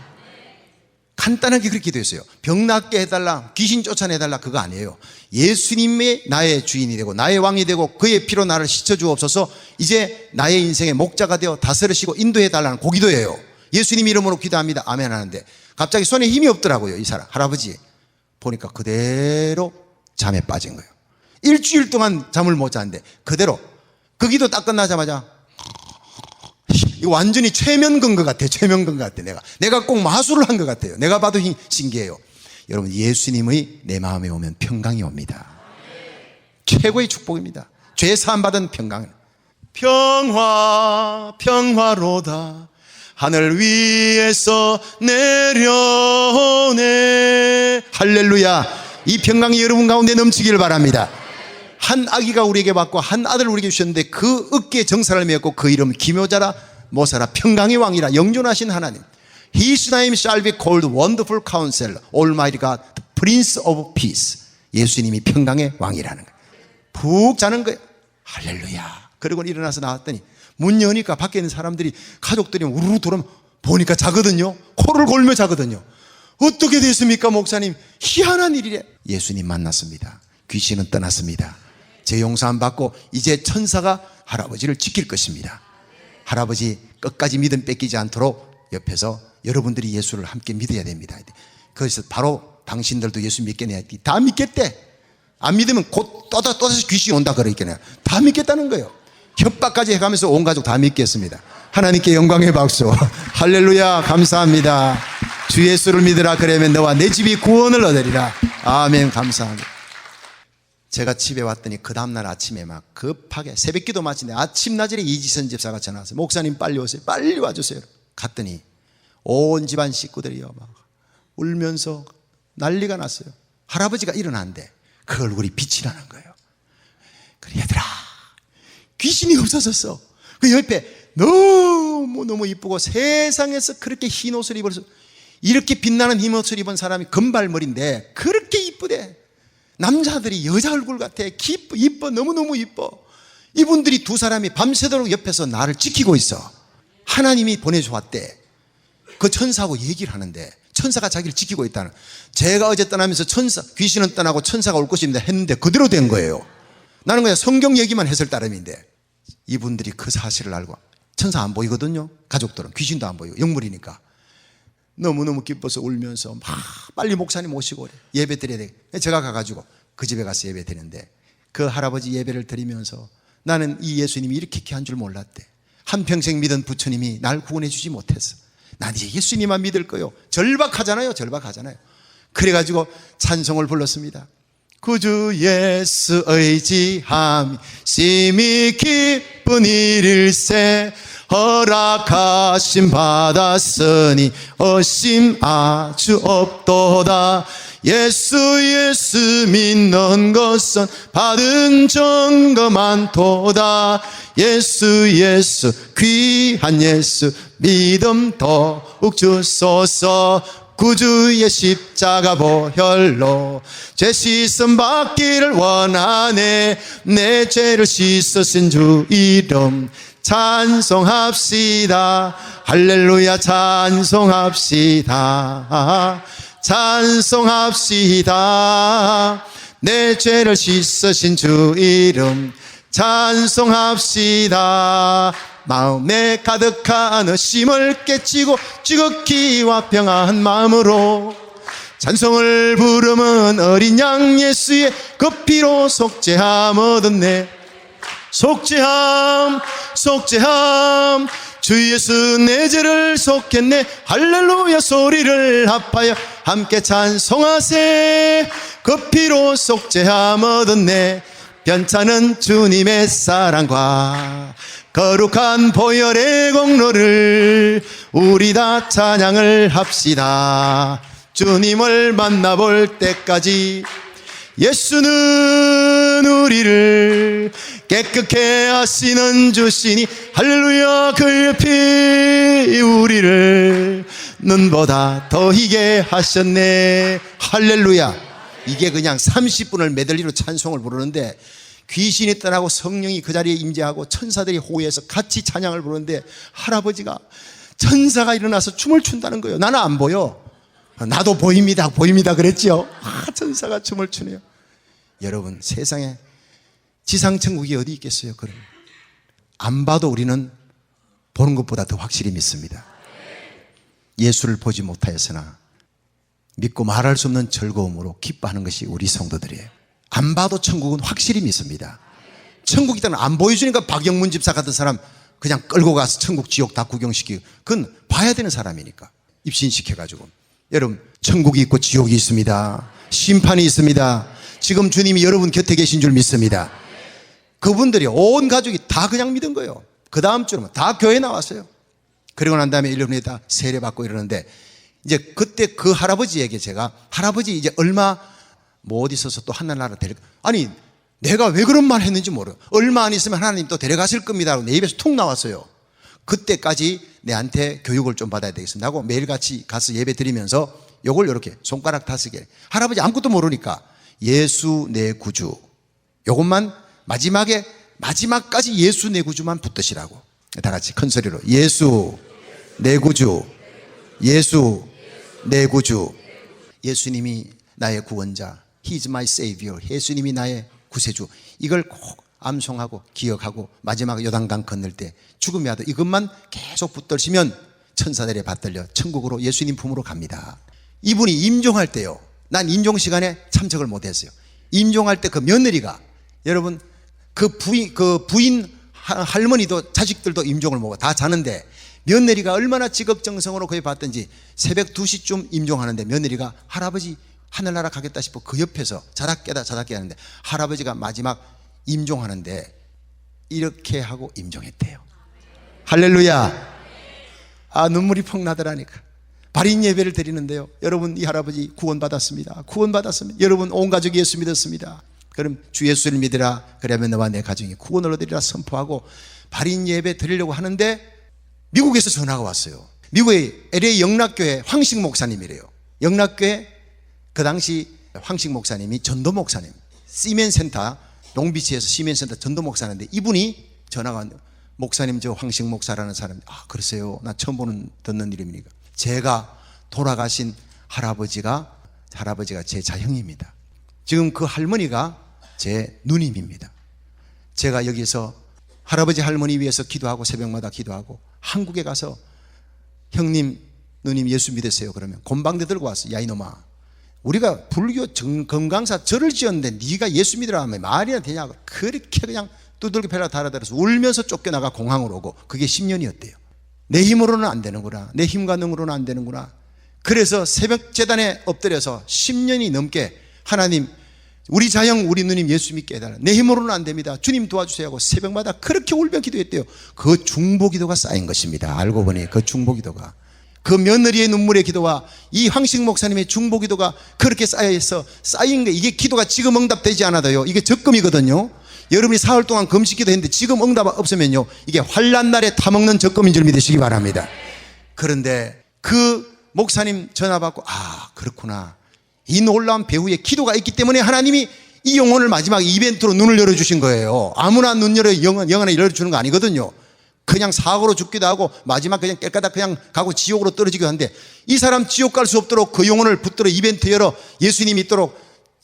간단하게 그렇게 기도했어요. 병 낫게 해달라, 귀신 쫓아내달라, 그거 아니에요. 예수님의 나의 주인이 되고 나의 왕이 되고 그의 피로 나를 씻어주옵소서. 이제 나의 인생의 목자가 되어 다스리시고 인도해달라는 그 기도예요. 예수님 이름으로 기도합니다. 아멘 하는데 갑자기 손에 힘이 없더라고요. 이 사람 할아버지 보니까 그대로 잠에 빠진 거예요. 일주일 동안 잠을 못 잤는데 그대로 그 기도 딱 끝나자마자 이거 완전히 최면근 것 같아요. 최면근 것 같아요. 내가 꼭 마술을 한 것 같아요. 내가 봐도 신기해요. 여러분 예수님의 내 마음에 오면 평강이 옵니다. 최고의 축복입니다. 죄 사함 받은 평강. 평화로다 하늘 위에서 내려오네. 할렐루야. 이 평강이 여러분 가운데 넘치기를 바랍니다. 한 아기가 우리에게 받고 한 아들을 우리에게 주셨는데 그 어깨에 정사를 메었고 그 이름 기묘자라 모사라 평강의 왕이라 영존하신 하나님. His name shall be called Wonderful Counselor, Almighty God, the Prince of Peace. 예수님이 평강의 왕이라는 거예요. 푹 자는 거예요. 할렐루야. 그리고 일어나서 나왔더니 문 여니까 밖에 있는 사람들이 가족들이 우르르 돌아오면 보니까 자거든요. 코를 골며 자거든요. 어떻게 됐습니까 목사님? 희한한 일이래. 예수님 만났습니다. 귀신은 떠났습니다. 제 용서함 받고 이제 천사가 할아버지를 지킬 것입니다. 할아버지 끝까지 믿음 뺏기지 않도록 옆에서 여러분들이 예수를 함께 믿어야 됩니다. 그래서 바로 당신들도 예수 믿겠네. 다 믿겠대. 안 믿으면 곧 또다시 귀신이 온다 그러겠네요. 다 믿겠다는 거예요. 협박까지 해가면서 온 가족 다 믿겠습니다. 하나님께 영광의 박수. 할렐루야. 감사합니다. 주 예수를 믿으라. 그러면 너와 내 집이 구원을 얻으리라. 아멘. 감사합니다. 제가 집에 왔더니 그 다음날 아침에 막 급하게 새벽기도 마치는데 아침나절에 이지선 집사가 전화 왔어요. 목사님 빨리 오세요. 빨리 와주세요. 갔더니 온 집안 식구들이요 막 울면서 난리가 났어요. 할아버지가 일어났는데 그 얼굴이 빛이 나는 거예요. 그래 얘들아 귀신이 없어졌어. 그 옆에 너무 이쁘고 세상에서 그렇게 흰 옷을 입어서 이렇게 빛나는 흰 옷을 입은 사람이 금발머리인데 그렇게 이쁘대. 남자들이 여자 얼굴 같아. 이뻐. 너무너무 이뻐. 이분들이 두 사람이 밤새도록 옆에서 나를 지키고 있어. 하나님이 보내주었대. 그 천사하고 얘기를 하는데 천사가 자기를 지키고 있다는. 제가 어제 떠나면서 귀신은 떠나고 천사가 올 것입니다 했는데 그대로 된 거예요. 나는 그냥 성경 얘기만 했을 따름인데 이분들이 그 사실을 알고 천사 안 보이거든요. 가족들은 귀신도 안 보이고 영물이니까 너무너무 기뻐서 울면서 막 빨리 목사님 오시고 예배 드려야 돼. 제가 가가지고 그 집에 가서 예배 드리는데 그 할아버지 예배를 드리면서 나는 이 예수님이 이렇게 귀한 줄 몰랐대. 한평생 믿은 부처님이 날 구원해 주지 못했어. 난 이제 예수님만 믿을 거요. 절박하잖아요. 그래가지고 찬송을 불렀습니다. 구주 예수 의지함이 심히 기쁜 일일세 허락하심 받았으니 의심 아주 없도다. 예수 믿는 것은 받은 증거 많도다. 예수 귀한 예수 믿음 더욱 주소서. 구주의 십자가 보혈로 죄 씻음 받기를 원하네. 내 죄를 씻으신 주 이름 찬송합시다. 할렐루야 찬송합시다. 찬송합시다. 내 죄를 씻으신 주 이름 찬송합시다. 마음에 가득한 의심을 깨치고 지극히와 평안한 마음으로 찬송을 부르면 어린 양 예수의 그 피로 속죄함 얻었네. 속죄함 속죄함 주 예수 내 죄를 속했네. 할렐루야 소리를 합하여 함께 찬송하세. 그 피로 속죄함 얻었네. 변찮은 주님의 사랑과 거룩한 보혈의 공로를 우리 다 찬양을 합시다. 주님을 만나볼 때까지 예수는 우리를 깨끗게 하시는 주시니 할렐루야 그의 피 우리를 눈보다 더 희게 하셨네. 할렐루야. 이게 그냥 30분을 메들리로 찬송을 부르는데 귀신이 떠나고 성령이 그 자리에 임재하고 천사들이 호위해서 같이 찬양을 부르는데 할아버지가 천사가 일어나서 춤을 춘다는 거예요. 나는 안 보여. 나도 보입니다 보입니다 그랬죠. 천사가 춤을 추네요. 여러분 세상에 지상천국이 어디 있겠어요. 그걸 안 봐도 우리는 보는 것보다 더 확실히 믿습니다. 예수를 보지 못하였으나 믿고 말할 수 없는 즐거움으로 기뻐하는 것이 우리 성도들이에요. 안 봐도 천국은 확실히 믿습니다. 천국 있다는 안 보여주니까 박영문 집사 같은 사람 그냥 끌고 가서 천국 지옥 다 구경시키고 그건 봐야 되는 사람이니까 입신시켜가지고. 여러분 천국이 있고 지옥이 있습니다. 심판이 있습니다. 지금 주님이 여러분 곁에 계신 줄 믿습니다. 그분들이 온 가족이 다 그냥 믿은 거예요. 그 다음 주는 다 교회 나왔어요. 그리고 난 다음에 1년 후에 다 세례받고 이러는데 이제 그때 그 할아버지에게 제가 할아버지 이제 얼마 못 있어서 또 하늘나라 아니 내가 왜 그런 말 했는지 모르. 얼마 안 있으면 하나님 또 데려가실 겁니다 하고 내 입에서 툭 나왔어요. 그때까지 내한테 교육을 좀 받아야 되겠습니다 하고 매일같이 가서 예배 드리면서 요걸 이렇게 손가락 5개 할아버지 아무것도 모르니까 예수 내 구주 요것만 마지막까지 예수 내 구주만 붙드시라고 다 같이 큰 소리로 예수 내 구주 예수 내 구주. 예수님이 나의 구원자 He is my savior. 예수님이 나의 구세주. 이걸 꼭 암송하고 기억하고 마지막 요단강 건널 때 죽음이 와도 이것만 계속 붙들시면 천사들에 받들려 천국으로 예수님 품으로 갑니다. 이분이 임종할 때요. 난 임종 시간에 참석을 못했어요. 임종할 때 그 며느리가 여러분 그 부인 할머니도 자식들도 임종을 먹어 다 자는데 며느리가 얼마나 지극정성으로 거기 봤던지 새벽 2시쯤 임종하는데 며느리가 할아버지 하늘나라 가겠다 싶어 그 옆에서 자다 깨다 하는데 할아버지가 마지막 임종하는데 이렇게 하고 임종했대요. 할렐루야. 아 눈물이 펑 나더라니까. 발인 예배를 드리는데요. 여러분 이 할아버지 구원받았습니다. 구원받았습니다. 여러분 온 가족이 예수 믿었습니다. 그럼 주 예수를 믿으라. 그러면 너와 내 가정이 구원을 얻으리라 선포하고 발인 예배 드리려고 하는데 미국에서 전화가 왔어요. 미국의 LA 영락교회 황식 목사님이래요. 영락교회 그 당시 황식 목사님이 전도 목사님 시멘센터 롱비치에서 시멘센터 전도 목사인데 이분이 전화가 왔는데 목사님 저 황식 목사라는 사람이 아 그러세요. 나 처음 듣는 이름이니까 제가 돌아가신 할아버지가 제 자형입니다. 지금 그 할머니가 제 누님입니다. 제가 여기서 할아버지 할머니 위해서 기도하고 새벽마다 기도하고 한국에 가서 형님 누님 예수 믿으세요 그러면 곰방대 들고 왔어. 야 이놈아 우리가 불교 건강사 절을 지었는데 네가 예수 믿으라 하면 말이나 되냐고 그렇게 그냥 두들겨 패라 달아들어서 울면서 쫓겨나가 공항으로 오고 그게 10년이었대요. 내 힘으로는 안 되는구나. 내 힘과 능으로는 안 되는구나. 그래서 새벽 제단에 엎드려서 10년이 넘게 하나님 우리 자형 우리 누님 예수 믿게 해달라. 내 힘으로는 안 됩니다. 주님 도와주세요 하고 새벽마다 그렇게 울며 기도했대요. 그 중보기도가 쌓인 것입니다. 알고 보니 그 중보기도가 그 며느리의 눈물의 기도와 이 황식 목사님의 중보기도가 그렇게 쌓여서 쌓인 게 이게 기도가 지금 응답되지 않아도요. 이게 적금이거든요. 여러분이 사흘 동안 금식기도 했는데 지금 응답 없으면요. 이게 환난 날에 타먹는 적금인 줄 믿으시기 바랍니다. 그런데 그 목사님 전화 받고 그렇구나. 이 놀라운 배우의 기도가 있기 때문에 하나님이 이 영혼을 마지막 이벤트로 눈을 열어주신 거예요. 아무나 눈 열어 영원히 열어주는 거 아니거든요. 그냥 사고로 죽기도 하고 마지막 그냥 깨끗하게 그냥 가고 지옥으로 떨어지기도 한데 이 사람 지옥 갈 수 없도록 그 영혼을 붙들어 이벤트 열어 예수님 믿도록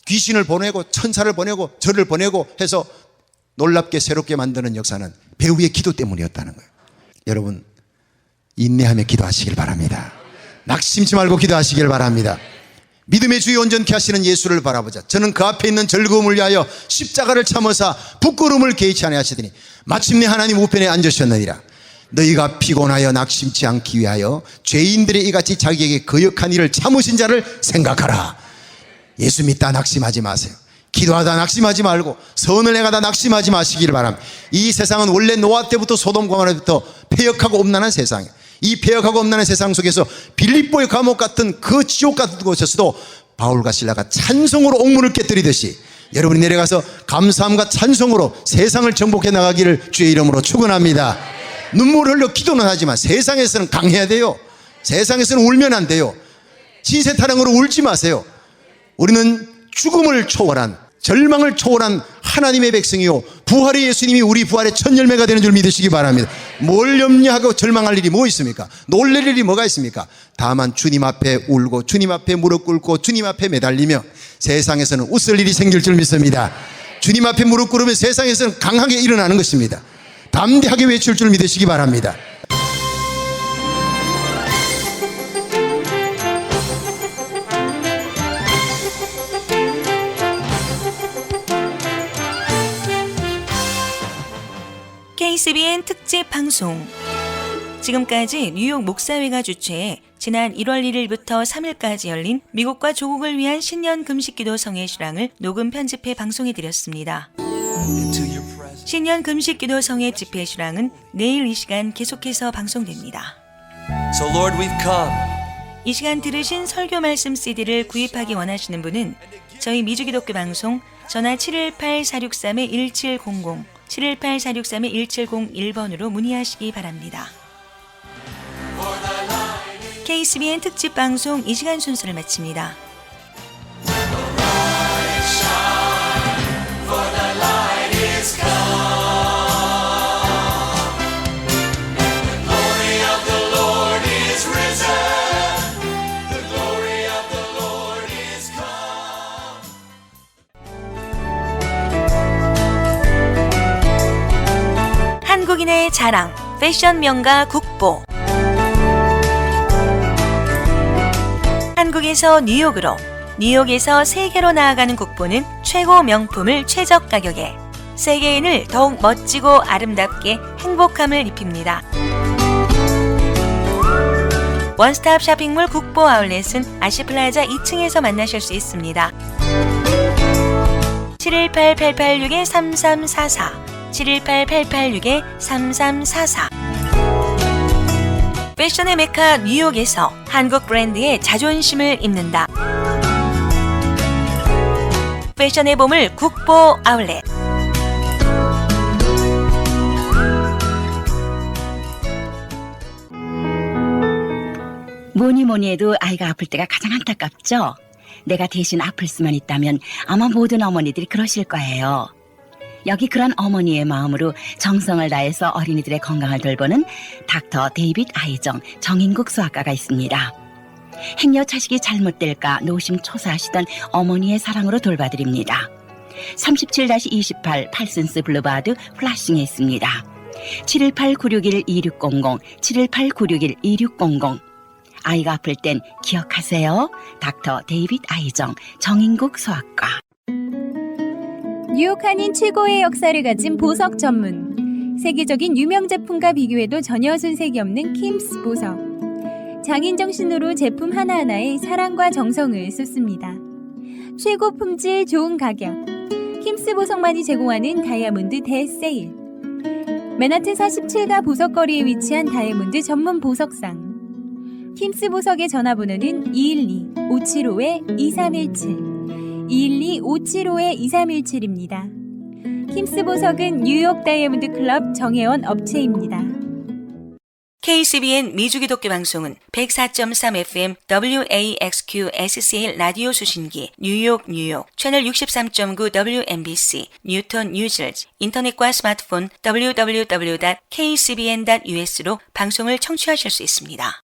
귀신을 보내고 천사를 보내고 저를 보내고 해서 놀랍게 새롭게 만드는 역사는 배우의 기도 때문이었다는 거예요. 여러분 인내하며 기도하시길 바랍니다. 낙심치 말고 기도하시길 바랍니다. 믿음의 주여 온전케 하시는 예수를 바라보자. 저는 그 앞에 있는 즐거움을 위하여 십자가를 참으사 부끄러움을 개의치 아니하시더니 마침내 하나님 우편에 앉으셨느니라. 너희가 피곤하여 낙심치 않기 위하여 죄인들의 이같이 자기에게 거역한 일을 참으신 자를 생각하라. 예수 믿다 낙심하지 마세요. 기도하다 낙심하지 말고 선을 행하다 낙심하지 마시기를 바랍니다. 이 세상은 원래 노아 때부터 소돔 고모라부터 패역하고 음란한 세상이에요. 이 패역하고 음란한 세상 속에서 빌립보의 감옥 같은 그 지옥 같은 곳에서도 바울과 실라가 찬송으로 옥문을 깨뜨리듯이 여러분이 내려가서 감사함과 찬송으로 세상을 정복해 나가기를 주의 이름으로 축원합니다. 눈물을 흘려 기도는 하지만 세상에서는 강해야 돼요. 세상에서는 울면 안 돼요. 신세타령으로 울지 마세요. 우리는 죽음을 초월한, 절망을 초월한 하나님의 백성이요 부활의 예수님이 우리 부활의 첫 열매가 되는 줄 믿으시기 바랍니다. 뭘 염려하고 절망할 일이 뭐 있습니까? 놀랄 일이 뭐가 있습니까? 다만 주님 앞에 울고 주님 앞에 무릎 꿇고 주님 앞에 매달리며 세상에서는 웃을 일이 생길 줄 믿습니다. 주님 앞에 무릎 꿇으면 세상에서는 강하게 일어나는 것입니다. 담대하게 외칠 줄 믿으시기 바랍니다. KCBN 특집 방송. 지금까지 뉴욕 목사회가 주최해 지난 1월 1일부터 3일까지 열린 미국과 조국을 위한 신년 금식기도 성회 실황을 녹음 편집해 방송해드렸습니다. 신년 금식기도 성회 집회 실황은 내일 이 시간 계속해서 방송됩니다. So Lord, we've come. 이 시간 들으신 설교 말씀 CD를 구입하기 원하시는 분은 저희 미주기독교 방송 전화 718-463-1700 718-463-1701번으로 문의하시기 바랍니다. KCBN 특집 방송 이 시간 순서를 마칩니다. 한국인의 자랑, 패션 명가 국보. 한국에서 뉴욕으로, 뉴욕에서 세계로 나아가는 국보는 최고 명품을 최저 가격에 세계인을 더욱 멋지고 아름답게 행복함을 입힙니다. 원스톱 쇼핑몰 국보 아울렛은 아시플라자 2층에서 만나실 수 있습니다. 718-886-3344 718-886-3344 패션의 메카 뉴욕에서 한국 브랜드의 자존심을 입는다. 패션의 보물 국보 아울렛. 뭐니 해도 아이가 아플 때가 가장 안타깝죠? 내가 대신 아플 수만 있다면 아마 모든 어머니들이 그러실 거예요. 여기 그런 어머니의 마음으로 정성을 다해서 어린이들의 건강을 돌보는 닥터 데이빗 아이정 정인국 수학과가 있습니다. 행여 자식이 잘못될까 노심초사하시던 어머니의 사랑으로 돌봐드립니다. 37-28 팔슨스 블루바드 플라싱에 있습니다. 718-961-2600 718-961-2600 아이가 아플 땐 기억하세요. 닥터 데이빗 아이정 정인국 수학과. 뉴욕 한인 최고의 역사를 가진 보석 전문. 세계적인 유명 제품과 비교해도 전혀 손색이 없는 킴스 보석. 장인 정신으로 제품 하나하나에 사랑과 정성을 쏟습니다. 최고 품질, 좋은 가격. 킴스 보석만이 제공하는 다이아몬드 대세일. 맨하튼 47가 보석거리에 위치한 다이아몬드 전문 보석상. 킴스 보석의 전화번호는 212-575-2317 212-575-2317입니다. 킴스 보석은 뉴욕 다이아몬드 클럽 정회원 업체입니다. KCBN 미주기독교 방송은 104.3 FM WAXQ-SCL 라디오 수신기 뉴욕 채널 63.9 WNBC 뉴턴 뉴저지 인터넷과 스마트폰 www.kcbn.us로 방송을 청취하실 수 있습니다.